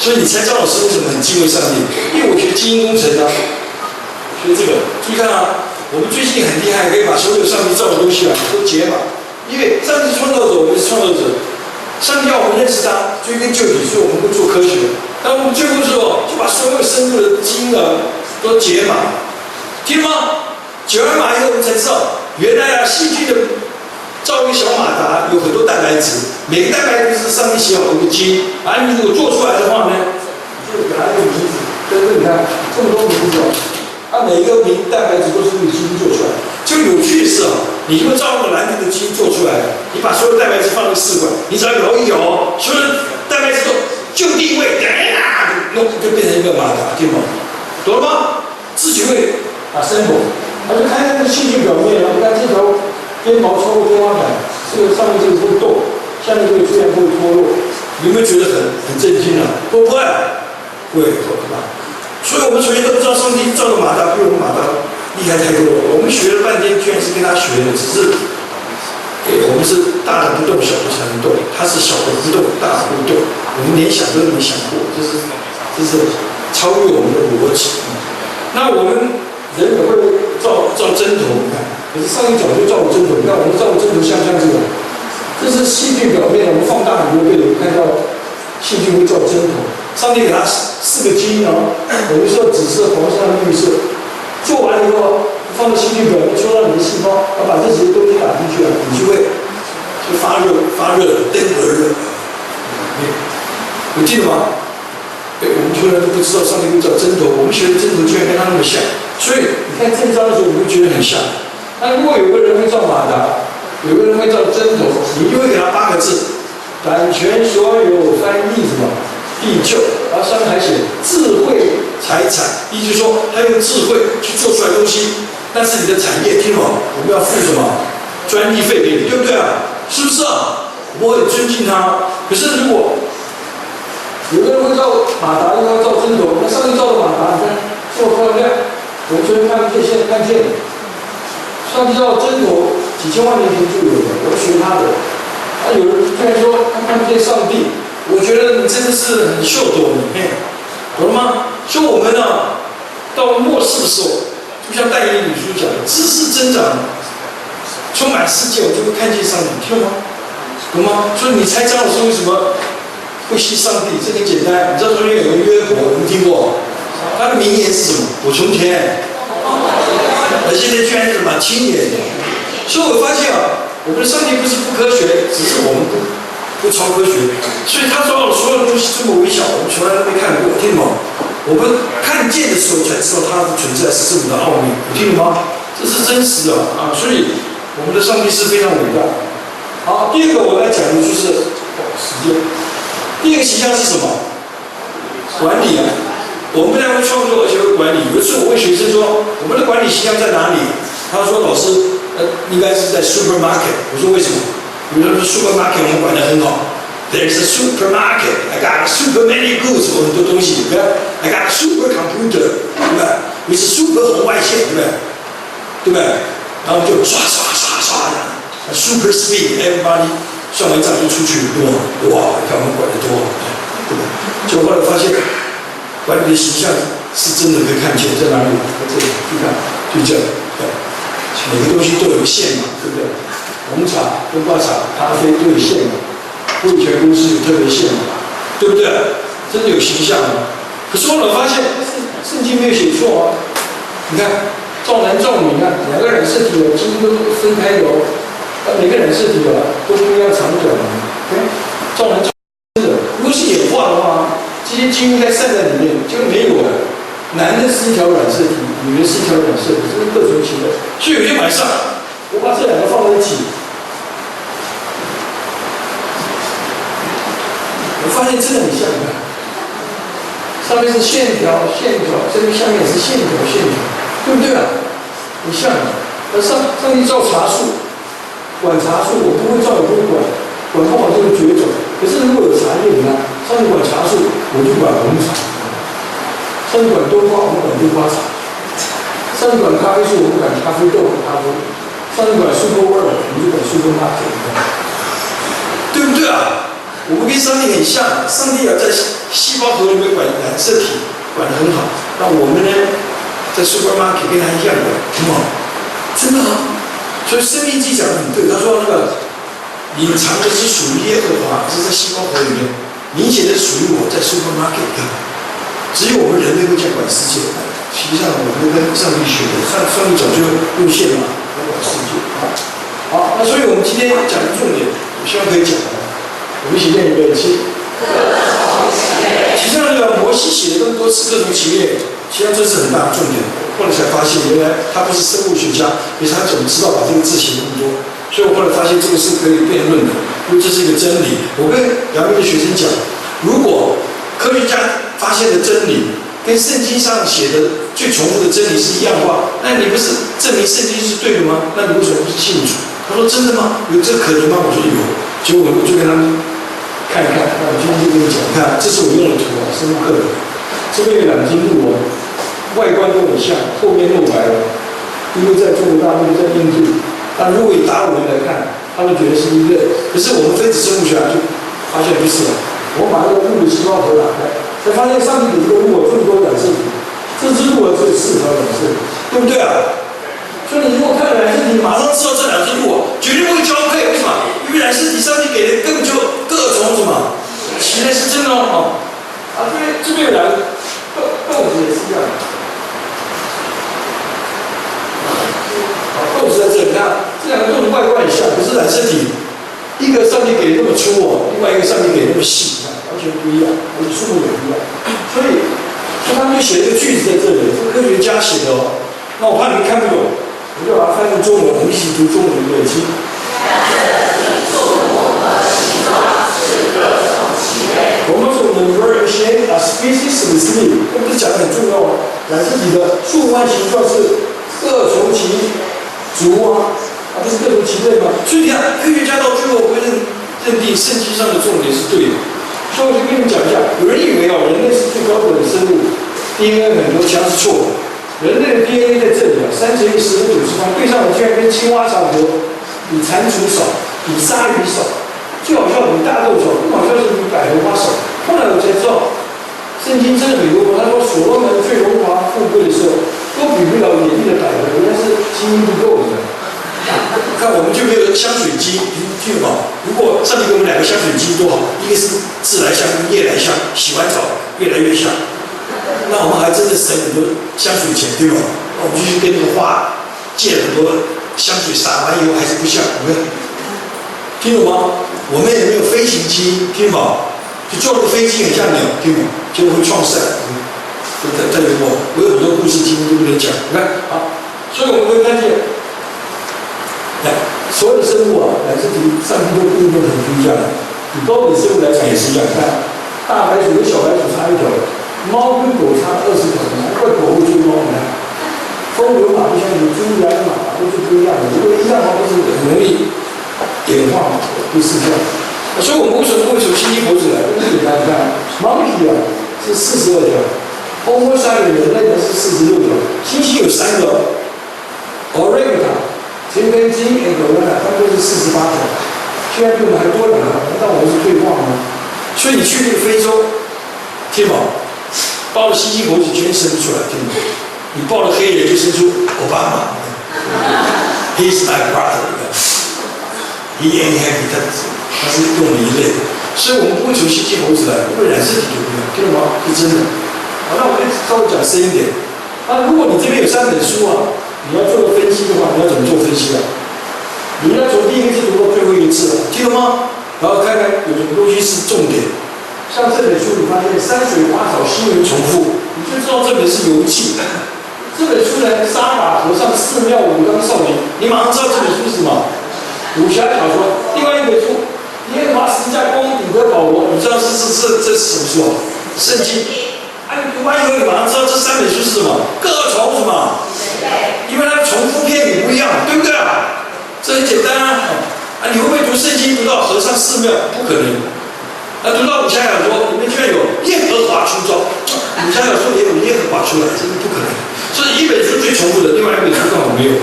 所以你猜张老师为什么很敬畏上帝？因为我学基因工程啊，学这个，注意看啊，我们最近很厉害，可以把所有上帝造的东西啊都解码。因为上帝创造者，我们是创造者，上帝要我们认识他，追根究底，所以我们会做科学。当我们追根之后，就把所有深入的基因啊都解码，听吗？解完码以后，我们才知道，原来啊细菌的造一个小马达有很多蛋白质，每个蛋白质是上帝写好的一个基因，而你如果做出来的话呢，就给它一个名字，对不对？你看这么多名字哦，每个蛋白质都是用基因做出来的。就有趣的是啊，你如果照那个蓝图的基因做出来，你把所有蛋白质放在试管，你只要摇一摇，所有蛋白质都就定位，弄就变成一个马达，听懂吗？懂了吗？自己会assemble。他就看那个细菌表面，然后看这条边毛超过天花板，这个上面这个会动，下面这个自然会脱落。你有没有觉得很震惊啊？会不会？会，好可怕。所以我们从前都不知道上帝造的马达比我们马达厉害太多了。我们学了半天，居然是跟他学的，只是我们是大的不动，小的才能动，他是小的不动，大的不动。我们连想都没想过，这是超越我们的逻辑。那我们人也会造针头，你看，可是上一脚就造针头。你看我们造针头像这个，这是细菌表面，我们放大很多倍，看到细菌会造针头。上帝给它4个基因哦，红色、紫色、黄色、绿色。做完以后，放到细菌表面，戳到你的细胞，要把这些东西打进去了，你就会发热，登革热。你记得吗？我们从来都不知道上帝会造针头，我们学的针头居然跟他那么像，所以你看这一章的时候，你会觉得很像。那如果有个人会造马达，有个人会造针头，你就会给他8个字：版权所有，翻译什么？必救。然后上面还写智慧财产，意思说他用智慧去做出来东西，但是你的产业，听懂吗？我们要付什么专利费给你，对不对啊？是不是啊？我们很尊敬他。可是如果有个人会造马达，又要造针头，那上帝造的马达，你看这么漂亮，我们昨天看见，现在看见，上帝造针头几千万年前就有了，我学他的。有人居然说他看不见上帝。我觉得你真的是很秀逗你，懂了吗？所以我们呢，到末世的时候，就像但以理女书讲的，知识增长，充满世界，我就会看见上帝，听懂吗？懂吗？所以你猜张老师为什么会信上帝？这很简单，你知道中间有个约伯，你们听过？他的名言是什么？我从前，现在居然是什么亲眼的。所以我发现啊，我们的上帝不是不科学，只是我们不超科学，所以他造的所有东西这么微小，我们从来都没看过，听懂吗？我们看见的时候才知道它的存在是这么的奥秘，你听懂吗？这是真实的啊！所以我们的上帝是非常伟大。好，第二个我来讲的就是时间。第二个形象是什么？管理啊！我们不但会创作，而且会管理。有一次我问学生说：“我们的管理形象在哪里？”他说：“老师，应该是在 supermarket。”我说：“为什么？”比如说 supermarket 我们管得很好 ，There's a supermarket, I got super many goods， 我很多东西，对吧 ？I got a super computer， 对吧？你是 super 红外线，对不对？对不对？然后就刷的 ，super speed，everybody 算完账就出去，对吧？哇，看我们管得多好，对吧？结果后来发现，管理的形象是真的可以看见在哪里，在这里，你看，就这样，对，每个东西都有线嘛，对不对？红茶、冬瓜茶、咖啡都有线码，味全公司有特别线码，对不对？真的有形象啊！可是我老发现，圣经没有写错啊。你看，重男重女啊，2个染色体的基因都分开的哦，每个染色体啊都不一样长短的。重男重女的，如果是演化的话，这些基因应该散在里面，结果没有了。男的是一条染色体，女的是一条染色体，这是各种情况。所以有天晚上，我把这2个放在一起。我发现真的很像，你看，上面是线条，这边下面也是线条，对不对啊？很像。上帝造茶树，管茶树，我不会造也不会管，管不好就会绝种。可是如果有茶叶，你看，上帝管茶树，我就管红茶。上一管冬瓜，我们管冬瓜茶；上一管咖啡树，我们管咖啡豆、咖啡；上一管 Super World，我们就管 Super Market，对不对啊？我们跟上帝很像，上帝要在细胞核里面管染色体，管得很好。那我们呢，在 Super Market 跟他一样的，很好，真的啊。所以生命记讲得很对，他说那个隐藏的是属于耶和华，是在细胞核里面。明显的属于我在 supermarket 看，只有我们人类会这样管世界。实际上，我们跟上帝学的，上帝早就路线嘛，来管世界。好，那所以我们今天讲的重点，我希望可以讲的，我们一起念一遍。其实那个摩西写的那么多次各种企业，实际上这是很大的重点。后来才发现，原来他不是生物学家，可是他怎么知道把这个字写那么多？所以我后来发现这个是可以辩论的，因为这是一个真理。我跟杨明的学生讲，如果科学家发现的真理跟圣经上写的最重复的真理是一样的话，那你不是证明圣经是对的吗？那你为什么不是信主？他说真的吗？有这可能吗？我说有。结果我就跟他们看一看，那我今天就跟你讲，看这是我用的图啊，生物课本，这边有两斤鹿哦，外观都很像，后面露白了，一个在中国大陆，一个在印度。那如果以达尔文来看，他们觉得是一个，可是我们分子生物学就发现不是了。我把那个鹿的细胞核打开，才发现上面有这个鹿这么多染色体，这只鹿只有4条染色体，对不对啊？所以你如果看染色体，马上知道这两只鹿绝对不会交配，为什么？因为染色体上面给的根本就各种什么，其实是真的哦。啊，这边有两个豆子也是这样。豆子在这里，看这两个豆子外观很像，可是染色体，一个上面给那么粗哦，另外一个上面给那么细，完全不一样，而且数目也不一样。所以他们就写了一个句子在这里，是科学家写的哦。那我怕你们看不懂，我就把它翻成中文，我们一起读中文对齐。我们说 the word shape a species of sleep， 这不是讲得很重要哦。染色体的树冠形状是各从其族啊，不是各从其类吗？所以你看，科学家到最后会认定圣经上的重点是对的。所以我就跟你们讲一下，有人以为人类是最高等的生物 ，DNA 很多枪是错的。人类的 DNA 在这里3乘以10的90方，对上我居然跟青蛙差不多，比蟾蜍少，比鲨鱼少，最好笑比大豆少，更好笑是比百合花少。后来我才知道，圣经真的很多，他说所罗门最荣华富贵的时候，都比不了野地的百合，原来是基因不够的。看我们就没有香水机，记得吗？如果上帝给我们2个香水机多好，一个是自来香，一个夜来香，洗完澡越来越香。那我们还真的省很多香水钱，对吧？那我们就去跟那个花借很多香水，撒完以后还是不香，有没有？听懂吗？我们也没有飞行机，听懂吗？就做了个飞机很像鸟，听懂吗？结果会撞散。在美国，我有很多故事今天都不能讲。你看啊，所以我们会看见，所有的生物染色体上面都不一定很不一样。以高等生物来讲也是一样，看大白鼠跟小白鼠差1条，猫跟狗差20条，难怪狗会追猫。你看，风牛马不相同，猪羊马都是不一样的。如果一样的话，都是很容易演化不是这样。所以我们为什么会从猩猩猴子来？很简单，你看 ，monkey 是42条。Homo sapiens 人类是46条，猩猩有3个 ，Orangutan、前根基 Iguana 他们都是48条，现在比我们还多2条，难道我们是退化吗？所以你去那个非洲，听吗？抱了猩猩猴子全生不出来，听吗？你抱了黑人就生出奥巴马 ，He's my brother， he ain't happy， 他是跟我们一类的，所以我们不会从猩猩猴子来，因为染色体就不一样，听懂吗？是真的。好，那我们稍微讲深一点。那如果你这边有3本书你要做个分析的话，你要怎么做分析啊？你要从第一个字读到最后一个字记得吗？然后看看有什么东西是重点。像这本书，你发现山水花草新闻重复，你就知道这本是游记。这本书呢，沙法和尚寺庙武当少年，你马上知道这本书是什么？武侠小说。另外一本书，耶和华十字架公彼得保罗，你知道这是什么书啊？圣经。你读完以后，你马上知道这3本书是什么？各从什么？因为它重复片语不一样，对不对啊？这很简单你会不会读圣经读到和尚寺庙？不可能。读到武侠小说，里面居然有耶和华出招，武侠小说也有捏合画出来，这是不可能。所以一本书最重复的，另外一本书刚好没有，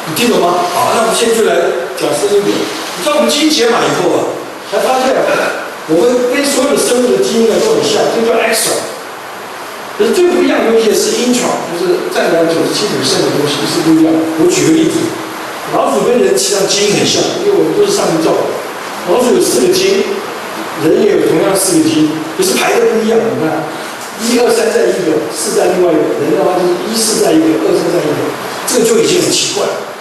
你听懂吗？好，那我们现在就来讲生物点。你知道我们基因解码以后啊，才发现我们跟所有的生物的基因呢都很像，这叫 exon。可是最不一样的东西是 intron，就是占了97%的东西是不一样的。我举个例子，老鼠跟人实际上基因很像，因为我们都是上帝造的。老鼠有4个基因，人也有同样4个基因，可是排的不一样。你看，1、2、3在一个，4在另外一个。人的话就是1、4在一个，2、3在一个，这个就已经很奇怪了。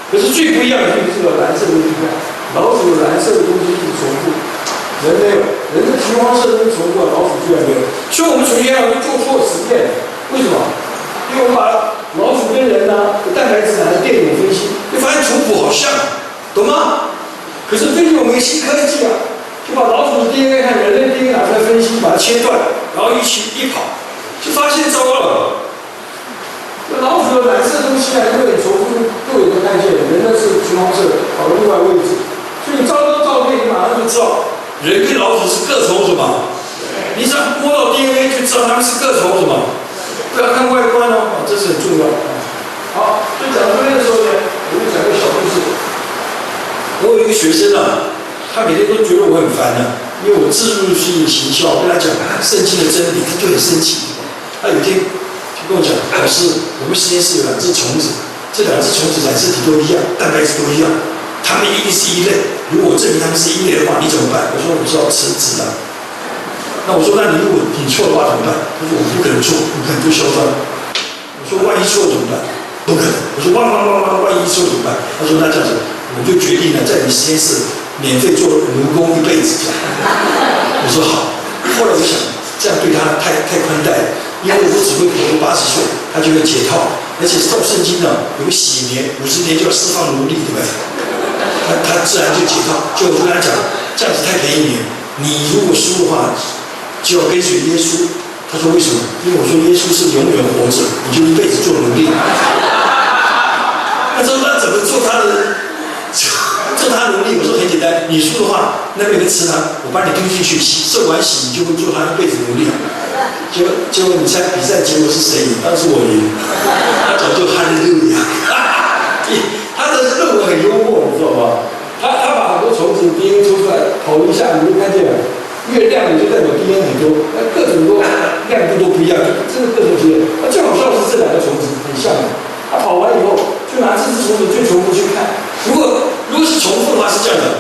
可是最不一样的就是这个蓝色的东西，老鼠的蓝色的东西一直重复。人没有，人的橘黄色都重复，老鼠居然没有。所以我们从前就做错实验，为什么？因为我们把老鼠跟人呢的蛋白质拿来电泳分析，就发现图谱好像，懂吗？可是最近我们有新科技啊，就把老鼠的 DNA 和人类 DNA 拿出来分析，把它切断，然后一跑，就发现糟糕了。这老鼠的蓝色东西啊，因为重复都有个看见，人的是橘黄色，跑到另外位置，所以你照照片，你马上就知道。人跟老鼠是各虫子嘛？你只要摸到 DNA 就知道它们是各虫子嘛？不要看外观哦，这是很重要的。好，所以讲到这边的时候呢，我就讲个小故事。我有一个学生啊，他每天都觉得我很烦啊，因为我自入性行销，跟他讲圣经的真理，他就很生气。他有一天就跟我讲，老师，我们实验室有2只虫子，这2只虫子染色体都一样，蛋白质都一样。他们一定是一类，如果我证明他们是一类的话，你怎么办？我说我知道辞职了。那我说那你如果你错的话怎么办？他说我不可能错，不可能就嚣张。我说万一错怎么办？不可能。我说万一错怎么办？他说那这样子，我就决定了在你实验室免费做奴工1辈子。我说好。后来我想这样对他太宽待了，因为我只会活80岁，他就会解套，而且照圣经呢有个喜年，50年就要释放奴隶，对不对？他自然就解套。就我就跟他讲，这样子太便宜你。你如果输的话，就要跟随耶稣。他说为什么？因为我说耶稣是永远活着，你就1辈子做奴隶。他说那怎么做他奴隶？我说很简单，你输的话，那边有个池塘，我把你丢进去洗，受完洗你就会做他1辈子奴隶。结果你猜比赛结果是谁赢？当然是我赢。他早就哈利路亚。他的论文很幽默，你知道吗？他把很多虫子 DNA 抽出来跑一下，你就看见了，越亮的就代表 DNA 很多，那各种都亮度都不一样，真的各种结。那最好笑的是这2个虫子很像的，他跑完以后就拿这只虫子最重复去看，如果是重复的话是这样的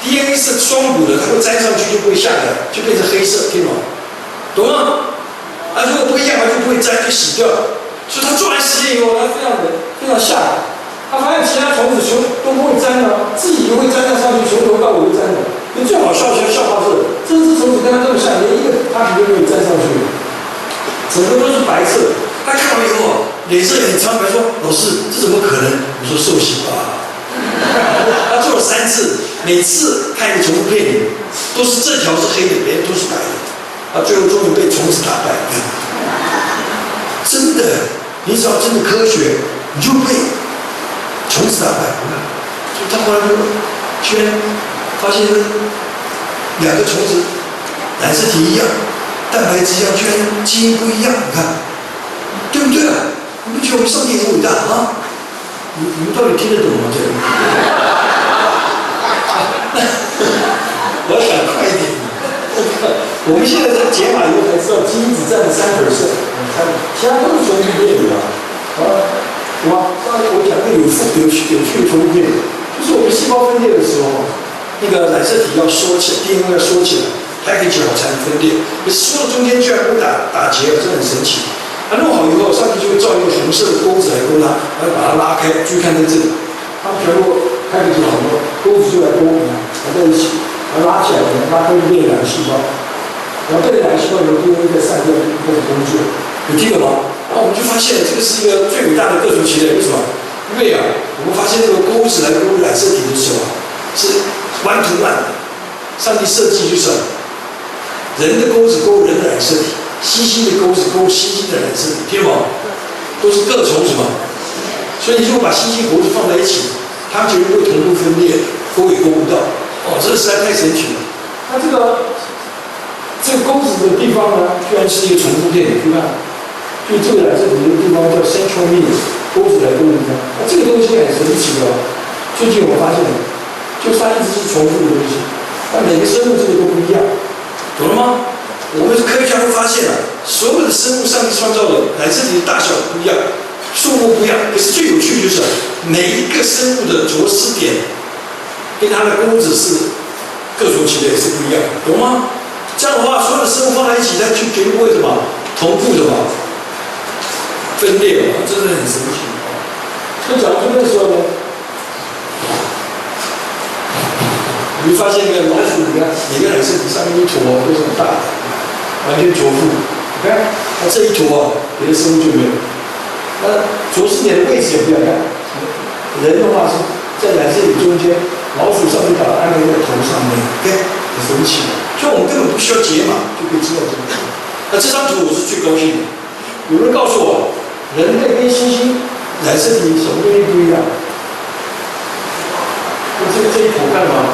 ，DNA 是双股的，它会粘上去就不会下来，就变成黑色，听懂吗？懂吗？啊，如果不一样，它就不会粘，就洗掉了。所以他做完实验以后，他非常吓人。他发现其他虫子熊都不会粘的，自己会粘上去，从头到尾都粘的。你最好笑话是，这只虫子跟它这么像，连一个差别都没有粘上去，整个都是白色。他看完以后，脸色很苍白，说：“老师，这怎么可能？”我说：“受洗吧。”他做了3次，每次看一个重复片里，都是这条是黑的，别人都是白的。他最后终于被虫子打败。真的，你只要真的科学，你就被虫子打败。所以他后来就居然发现2个虫子染色体一样，蛋白质一样，居然基因不一样。你看，对不对啊？你不觉得我们上帝很伟大啊？你们到底听得懂吗？这个？我要想快一点。我们现在在解码以后才知道，基因只占了3%，其他都是重复变异啊。懂吗？刚才我讲个有趣的重复变异，就是我们细胞分裂的时候，那个染色体要缩起来 ，DNA 要缩起来，它可以好才能分裂。可是缩的中间居然不打结，这很神奇。它弄好以后，上帝就会造一个红色的钩子来勾它，然后把它拉开，注意看在这里，它们全部开始就好多钩子就来勾你，合在一起，然后拉起来，拉开就变2个细胞，然后变2个细胞以后 DNA 再散掉就开始工作，有听懂吗？然后我们就发现这个是一个最伟大的各种奇类，为什么？因为我们发现这个钩子来勾染色体的时候是1 to 1的，上帝设计就是人的钩子勾人的染色体。猩猩的钩子勾猩猩的染色体，听懂吗？都是各虫子嘛，所以你就把猩猩猴子放在一起，它们绝对会同步分裂，勾也勾不到。哦，这实在太神奇了。那这这个钩子的地方呢，居然是一个重复片，你看，就这个染色体的地方叫 central means， 钩子来钩子上，这个东西很神奇的。最近我发现，就是它一直是重复的东西，但每个生物这个都不一样，懂了吗？我们科学家会发现啊，所有的生物上帝创造的染色体的大小不一样，数目不一样，可是最有趣就是每一个生物的着丝点跟它的钩子是各属其类，是不一样，懂吗？这样的话，所有的生物放在一起，它就绝对不会什么同步的嘛，分裂嘛，真的很神奇。所以讲到这个时候呢，你会发现一个老鼠，你看每个染色体上面一坨都是很大的，完全着附。你看，它这一坨啊，别的生物就没有。那着丝点的位置也不一样。人的话是在染色体中间，老鼠上面把它安排在头上面，对，很神奇。所以我们根本不需要解码就可以知道这个。那这张图我是最高兴的。有人告诉我，人类跟猩猩染色体什么东西不一样？这一坨看吗？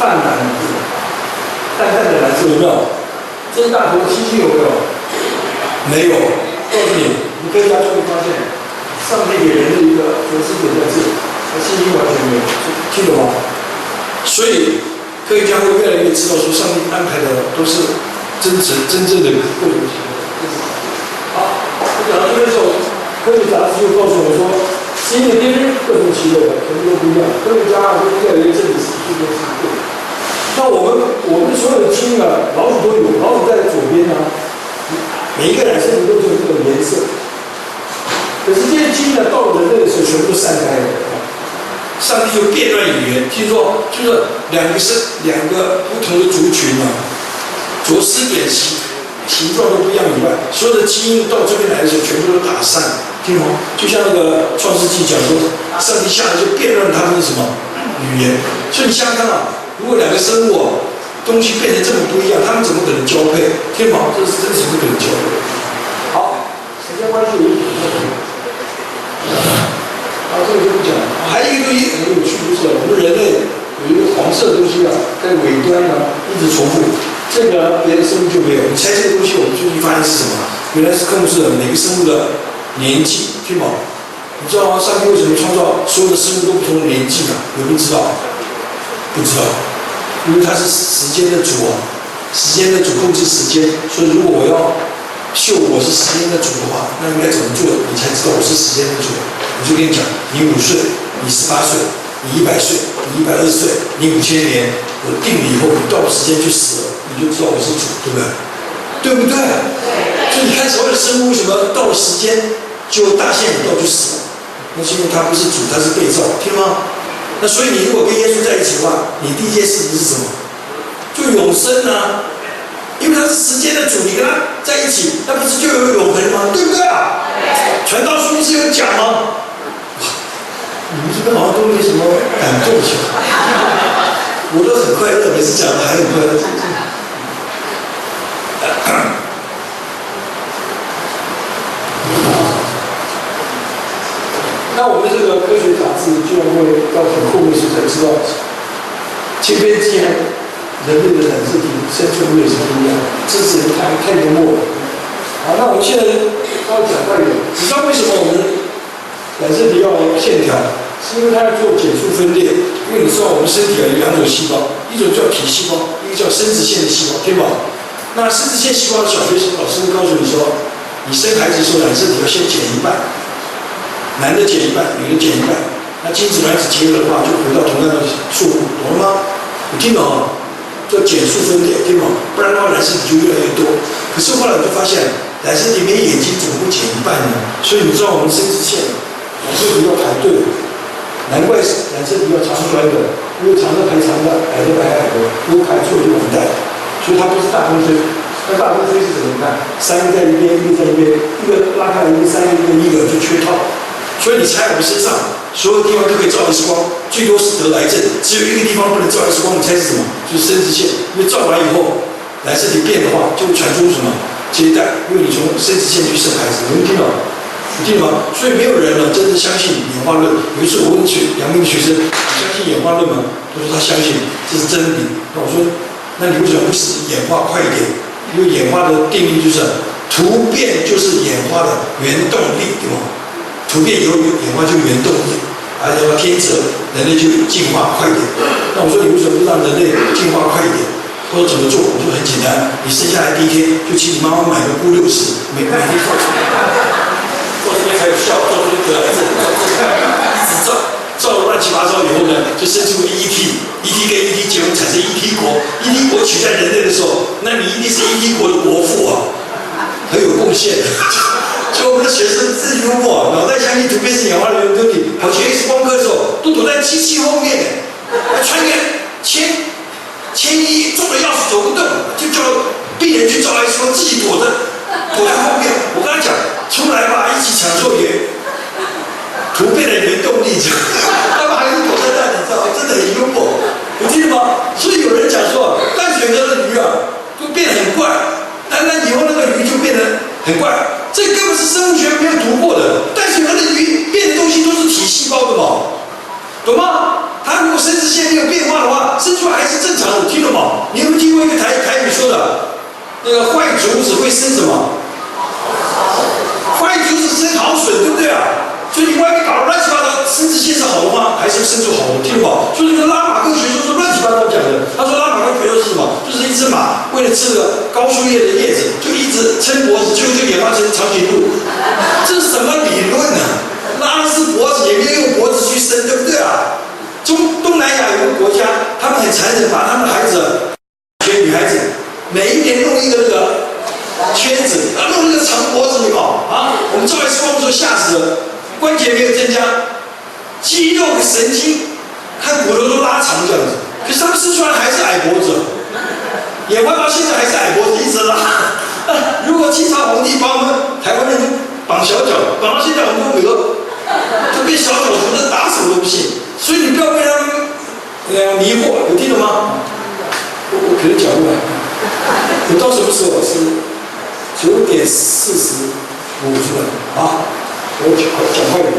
泛蓝色，淡淡的蓝色有没有？这一大坨猩猩有没有？没有。告诉你，你科学家就会发现，上帝给人的一个着丝点在这里，而猩猩完全没有，听懂吗？所以科学家会越来越知道，说上帝安排的都是真正的各种情况。好，我讲到这边的时候，科学杂志就告诉我们说，基因的DNA各种奇类的，全部都不一样。科学家都越来越证明是这件事对。那我们所有的基因啊，老鼠都有，老鼠在左边呢，每一个染色体都有这种颜色。可是这些基因呢，到了人类的时候，全部都散开了。上帝就变乱语言，听说就是两个不同的族群啊，着丝点形状都不一样以外，所有的基因到这边来的时候，全部都打散，听懂吗？就像那个创世纪讲说，上帝下来就变乱他们的什么语言。所以你想想看啊，如果两个生物啊，东西变成这么不一样，他们怎么可能交配？听懂吗？这是真是不可能交配。好，时间关系我就讲到这里。这个就不讲了。还有一个东西很有趣，就是我们人类有一个黄色的东西啊，在尾端呢一直重复，这个别的生物就没有。你猜这个东西，我们最近发现是什么？原来是控制了每个生物的年纪，听懂吗？你知道吗？上帝为什么创造所有的生物都不同的年纪啊？有人知道？不知道，因为它是时间的主啊，时间的主控制时间，所以如果我要秀我是时间的主的话，那应该怎么做，你才知道我是时间的主？我就跟你讲，你5岁，你18岁，你100岁，你120岁，你5000年，我定了以后，你到了时间去死了，你就知道我是主，对不对？对不对？所以你看所有的生物为什么到了时间就大限已到就死了？那是因为它不是主，它是被造，听吗？那所以你如果跟耶稣在一起的话，你第一件事情是什么？就永生啊！因为他是时间的主，你跟他在一起，那不是就有永恒吗？对不对啊？传道书不是有讲吗？你们这边好像都没什么感动起来，我都很快乐，每次讲的还很快乐。那我们这个科学杂志居然会到很后面时才知道，前边既然人类的染色体生存率是不一样，这是太幽默了。好，那我们现在稍微讲快一点，你知道为什么我们染色体要线条？是因为它要做减数分裂。因为你知道我们身体有2种细胞，一种叫皮细胞，一个叫生殖腺的细胞，对吧？那生殖腺细胞的小学生老师会告诉你说，你生孩子的时候染色体要先减一半。男的减一半，女的减一半，那精子卵子结合的话，就回到同样的数目，懂了吗？你听懂啊？叫减数分裂，听懂吗？不然的话，染色体就越来越多。可是后来我就发现，染色体连眼睛怎么会减一半呢？所以你知道我们生殖腺染色体要排队，难怪染色体要长短的，因为长的排长的，矮的排矮的，如果排错就完蛋。所以它不是大风吹。那大风吹是怎么看？3个在一边，1个在一边，一个拉开了，一个3个，一个就缺套。所以你猜我们身上所有地方都可以照 X 光，最多是得癌症，只有一个地方不能照 X 光，你猜是什么？就是生殖腺。因为照完以后，染色体变的话，就会传出什么接代，因为你从生殖腺去生孩子，你听懂？你听懂吗？所以没有人呢真正相信演化论。有一次我问阳明的学生，你相信演化论吗？他说他相信，这是真理。那我说那你为什么不使演化快一点？因为演化的定义就是突变就是演化的原动力，对吗？突变有演化就原动力，而且要天择，人类就进化快一点。那我说你为什么不让人类进化快一点？他说怎么做？我说很简单，你生下来第一天就请你妈妈买个钴60，每天做出来，做这边还有效，做这边得癌症，一直造了乱七八糟以后呢，就生出个 ET 跟 ET 结婚产生 ET 国，ET 国取代人类的时候，那你一定是 ET 国的国父啊，很有贡献。所以我们的学生自幽默，脑袋相信突变是演化的原动力，跑去 X 光科的时候都躲在机器后面，还穿个铅衣，重的钥匙走不动，就叫病人去照 X 光，自己躲在后面。我跟他讲，出来吧，一起享受突变的原动力，他们还是躲在那里，知道吗？真的很幽默，你记得吗？所以有人讲说，淡水河的鱼啊，都变得很怪，那以后那个鱼就变得很怪，这根本是生物学没有读过的。淡水河的鱼变的东西都是体细胞的嘛，懂吗？它如果生殖腺没有变化的话，生出来还是正常的，听懂吗？你有没有听过一个台语说的，那个坏竹子会生什么？坏竹子生好笋，对不对啊？所以你外面搞得乱七八糟，生殖腺是好的吗？还是生出好的？听懂吗？所以那个拉马克学说是乱七八糟讲的。他说拉马克学说是什么？就是一只马为了吃了高树叶的叶子，就一直撑脖子，最后就演化成长颈鹿。这是什么理论呢？拉的是脖子，也没有用脖子去生，对不对啊？东南亚有个国家，他们很残忍，把他们的孩子，学女孩子，每一年弄一个那个圈子，弄那个长脖子，你搞啊！我们照 X 光的时候吓死了。关节没有增加，肌肉和神经和骨头都拉长这样子，可是他们生出来还是矮脖子，演化到现在还是矮脖子，一直拉。如果清朝皇帝把我们台湾人绑小脚，绑到现在我们都没有，就变小脚徒，那打死我都不信。所以你不要被他们迷惑，有听懂吗？我可能讲不完，我到什么时候是9点45分啊？我讲快点，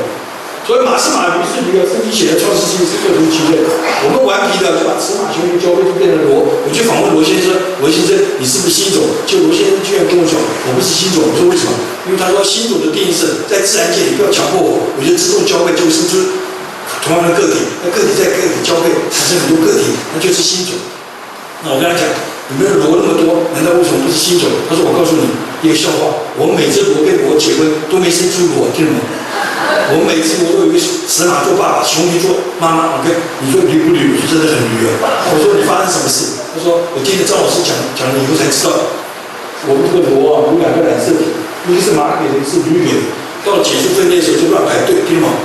所以马是马，驴是驴啊，圣经写的创世纪是各图其类。我们顽皮的就把尺码雄鱼交配就变成罗。我去访问罗先生，罗先生你是不是新种？结果罗先生居然跟我讲我不是新种。我说为什么？因为他说新种的定义是在自然界里不要强迫我就自动交配就会生出同样的个体，那个体在个体交配产生很多个体，那就是新种。那我跟他讲，你们的螺那么多，难道为什么不是新种？他说我告诉你一个笑话，我们每只螺跟螺结婚都没生出螺，听懂吗？我们每只螺都有一个死马做爸爸，雄鱼做妈妈。OK， 你说驴不驴？我说真的很驴啊。我说你发生什么事？他说我听了张老师讲了以后才知道，我们这个螺啊有2个染色体，一个是马给的，一个是驴给的。到了解数分裂的时候就乱排队，听懂吗？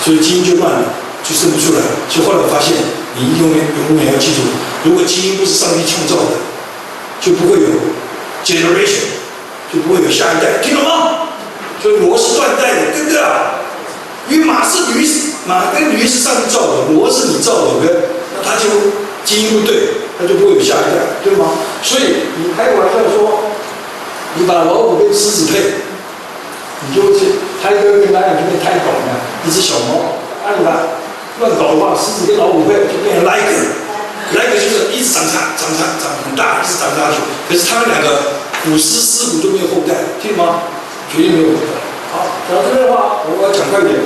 所以基因就乱了，就生不出来。所以后来我发现，你永远要记住，如果基因不是上帝创造的，就不会有 generation， 就不会有下一代，听懂吗？所以螺是断代的，对不对啊？因为马跟驴是上帝造的，螺是你造的，对不对？那它就基因不对，它就不会有下一代，对吗？所以你开个玩笑说，你把老虎跟狮子配，你就会胎哥跟蓝鸟就变胎狗了，一只小猫。你把乱搞的话，狮子跟老虎配就变成来个就是一直长很大，一直长下去。可是他们2个虎狮狮虎都没有后代，听懂吗？绝对没有后代。好，讲到这边的话，我要讲快点。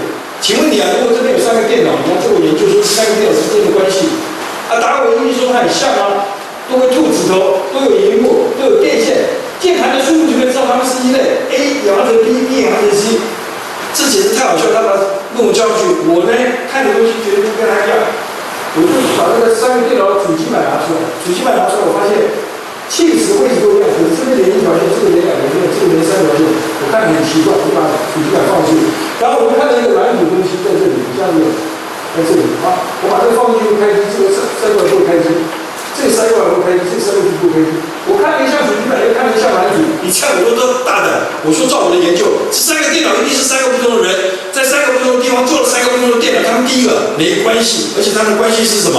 请问你啊，如果这边有3个电脑，你要做个研究，说3个电脑之间的关系，达尔文一说它很像啊，都会吐指头，都有荧幕，都有电线，键盘的输入就可以知道它们是一类 ，A 演化成 B，B 演化成 C。这简直太好笑了，他把论文交上去，我呢看的东西绝对不跟他一样，我就把那个3个电脑的主机板拿出来，我发现气质位置都一样，可是这边连1条线，这个连2条线，这个连3条线，我看很奇怪，我就把主机板放进去，然后我就看到一个软体东西在这里，这样子，在这里啊，我把这个放进去开机，这个3个不开机，这个3个不开机，这个3个不开机，我看了一下主机板，又看了一下软体，你看我都大胆，我说照我的研究，这3个电脑一定是3个不同的人，在3个不同的地方做了3个不同的电脑，他们第一个没关系，而且他们的关系是什么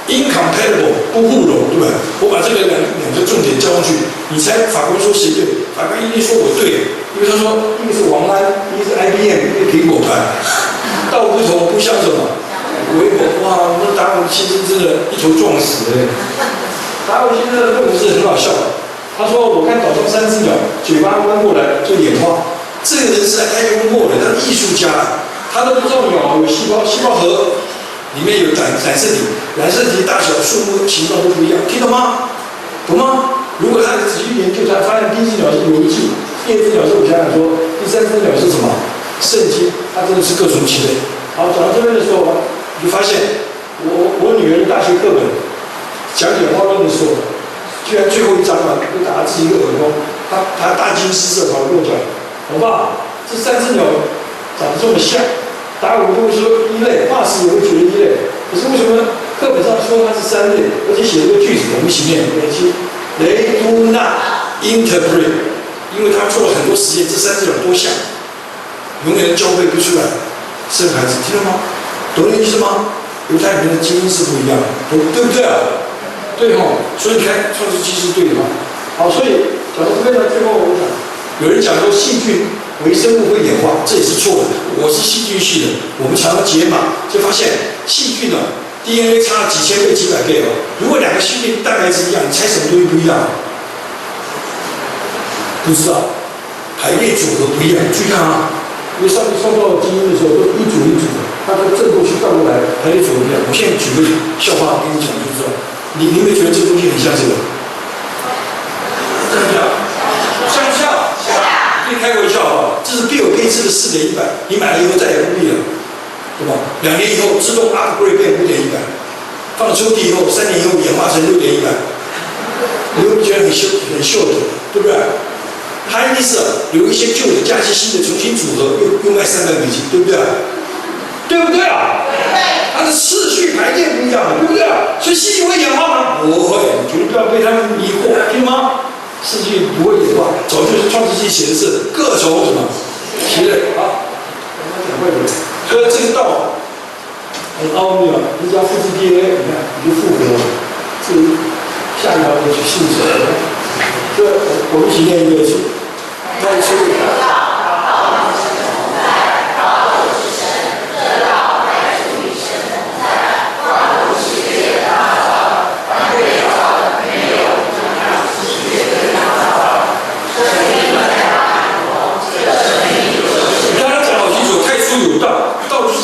？incompatible 不互容，对吧？我把这个两个重点交上去，你猜法官说谁对？法官一定说我对，因为他说一个是王安，一个是 IBM， 一个苹果牌，道不同不相什么？微博哇，那达尔文先生真的一头撞死了。达尔文先生的论文是很好笑的。他说：“我看岛上3只鸟，嘴巴弯过来做演化。这个人是在开幽默的，他是艺术家，他都不知道鸟有细胞，细胞核里面有染色体，染色体大小、数目、形状都不一样，听懂吗？懂吗？如果他仔细研究，他发现第一只鸟是游记，第二只鸟是我想想说，第三只鸟是什么？圣经，他真的是各种其类。好，讲到这边的时候，你就发现我女儿的大学课本讲演化论的时候。”居然最后一章啊，就打了自己一个耳光，他大惊失色，跑来跟我讲：“老爸，这3只鸟长得这么像，达尔文不会说一类，马斯也会觉得一类，可是为什么课本上说它是3类，而且写了个句子，我们一起念：They do not interpret， 因为他做了很多实验，这3只鸟多像，永远交配不出来生孩子，听到吗？懂我的意思吗？犹太人的基因是不一样的，对不对啊？”对哦，所以你看创世纪是对的嘛。好，所以讲到这边呢，最后我想，有人讲说细菌微生物会演化，这也是错的。我是细菌系的，我们常常解码，就发现细菌呢 DNA 差了几千倍、几百倍哦。如果2个细菌蛋白质一样，你猜什么东西不一样？不知道，排列组合不一样。注意看啊，因为上帝创造基因的时候都一组一组的，它都正过去倒过来，排列组合不一样。我现在举个笑话跟你讲就知道。你有没有觉得这个东西很像这个？像不像？像不像？可以开玩笑啊！这是比尔盖茨的4点100，你买了以后再也不必了，对吧？2年以后自动 upgrade 变5点100，放了抽屉以后3年以后演化成6点100，你会不会觉得很秀的，对不对？它一定是有一些旧的加一些新的重新组合，又卖$300，对不对？对不对啊？它的次序排列不一样，对不对？所以细菌会演化吗？不会，绝对不要被他们迷惑，听吗？细菌不会演化，早就是创世纪写的是各种什么其类。好，我们讲会的。所以这个道很奥秘啊！你只要复制 DNA， 你看你就复合了。这下一条就去信神。这我们一起念一个去。那你说。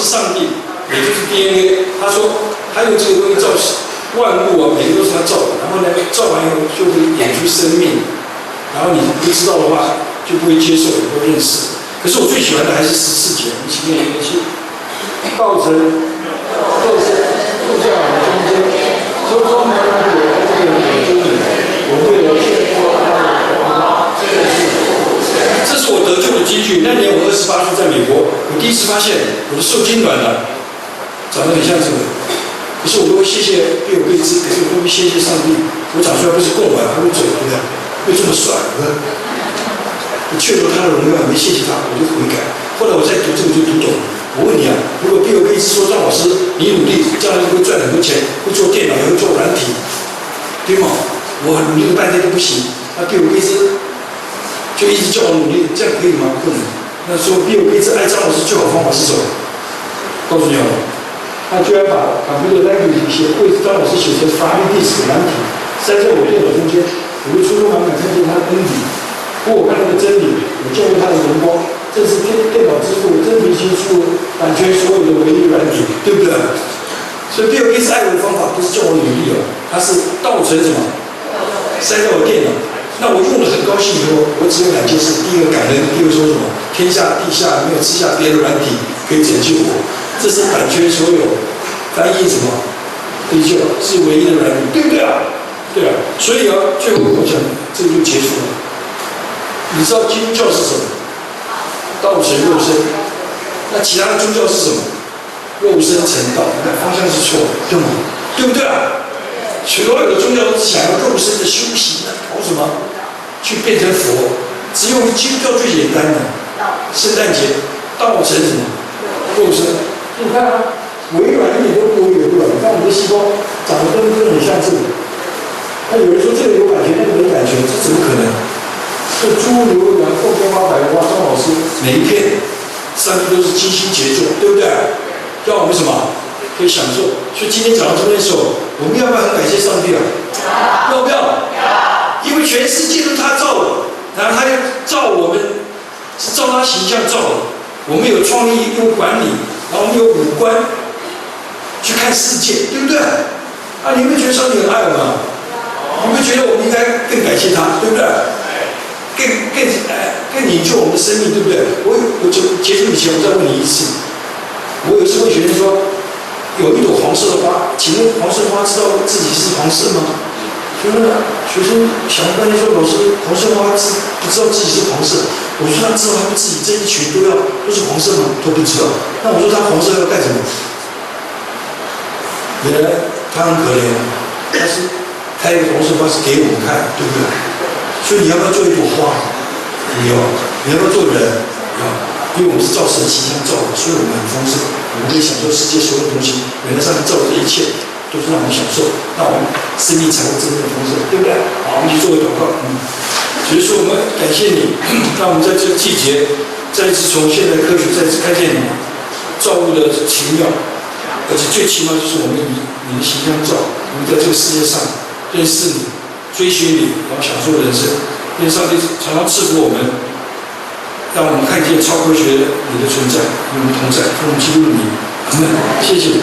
上帝，也就是 DNA， 他说他用这个东西造万物啊，每个都是他造的，然后呢，造完以后就会演出生命，然后你不知道的话就不会接受，也不会认识。可是我最喜欢的还是14节，我们前面一个是道成肉身，住在我们中间，周遭没有人这个有真理，我为了劝说他这是我得救的金句。那年我28岁在美国，我第一次发现我的受精卵呢，长得很像这个。可是我都会谢谢比尔盖茨，可是我都会谢谢上帝。我长出来不是贡丸，还会走，对不对？会这么帅，我确实他的荣耀，没谢谢他，我就悔改。后来我再读这个就读懂了。我问你啊，如果比尔盖茨说张老师你努力，将来会赚很多钱，会做电脑，也会做软体，对吗？我努力了半天都不行，那比尔盖茨就一直叫我努力，这样可以吗？不能。那说比尔盖茨爱张老师最好方法是什么？告诉你好了，他居然把 computer language 为张老师写成法律历史的难题，塞在我电脑中间，我就初衷满满看见他的恩典。不过我看他的真理，我见过他的荣光，这是电脑之父真皮新书版权所有的唯一软体，对不对？所以比尔盖茨爱我的方法不是叫我努力了，他是倒成什么？塞在我电脑。那我用的很高兴以后，我只有2件事：第一个感恩，第二个说什么？天下地下没有吃下别的软体可以拯救我，这是版权所有，翻译什么？地球是唯一的软体，对不对啊？对啊。所以啊，最后我讲这个就结束了。你知道基督教是什么？道成肉身。那其他的宗教是什么？肉身成道，你看方向是错的，对吗？对不对啊？所有的宗教都是想要肉身的修行，搞什么？去变成佛。只有基督教最简单的，圣诞节道成什么？肉身。你看啊，微软一点都不微软。你看我们的细胞长得跟很像这个。那有人说这个有版权，那个没版权，这怎么可能？这猪牛羊凤天花百花张老师每一篇上面都是精心杰作，对不对？要我们什么可以享受？所以今天讲到这边的时候，我们要不要很感谢上帝啊？要创意，有管理，然后我们有五官去看世界，对不对？啊，你们觉得上帝很爱我们？你们觉得我们应该更感谢他，对不对？更研究我们的生命，对不对？我就结束以前，我再问你一次。我有一次问学生说，有一朵黄色的花，请问黄色花知道自己是黄色吗？学生想了半天说，老师，黄色花不知道自己是黄色。我说他知道他们自己这一群都是黄色吗？都不知道。那我说他黄色要干什么？原来他很可怜，但是开一个黄色花是给我们看，对不对？所以你要不要做一朵花？你要不要做人？要，因为我们是照神形象造的，所以我们很丰盛，我们可以享受世界所有东西。原来上帝造的这一切都是让我们享受，那我们生命才会真正的丰盛，对不对？好，我们去做个祷告。所以说，我们感谢你，让我们在这个季节再一次从现代科学再次看见你造物的奇妙，而且最奇妙就是我们以你的形象造，我们在这个世界上认识你。追寻你，然后享受人生。愿上帝常常赐福我们，让我们看见超科学你的存在，与我们同在，与我们基督的名。阿们。谢谢。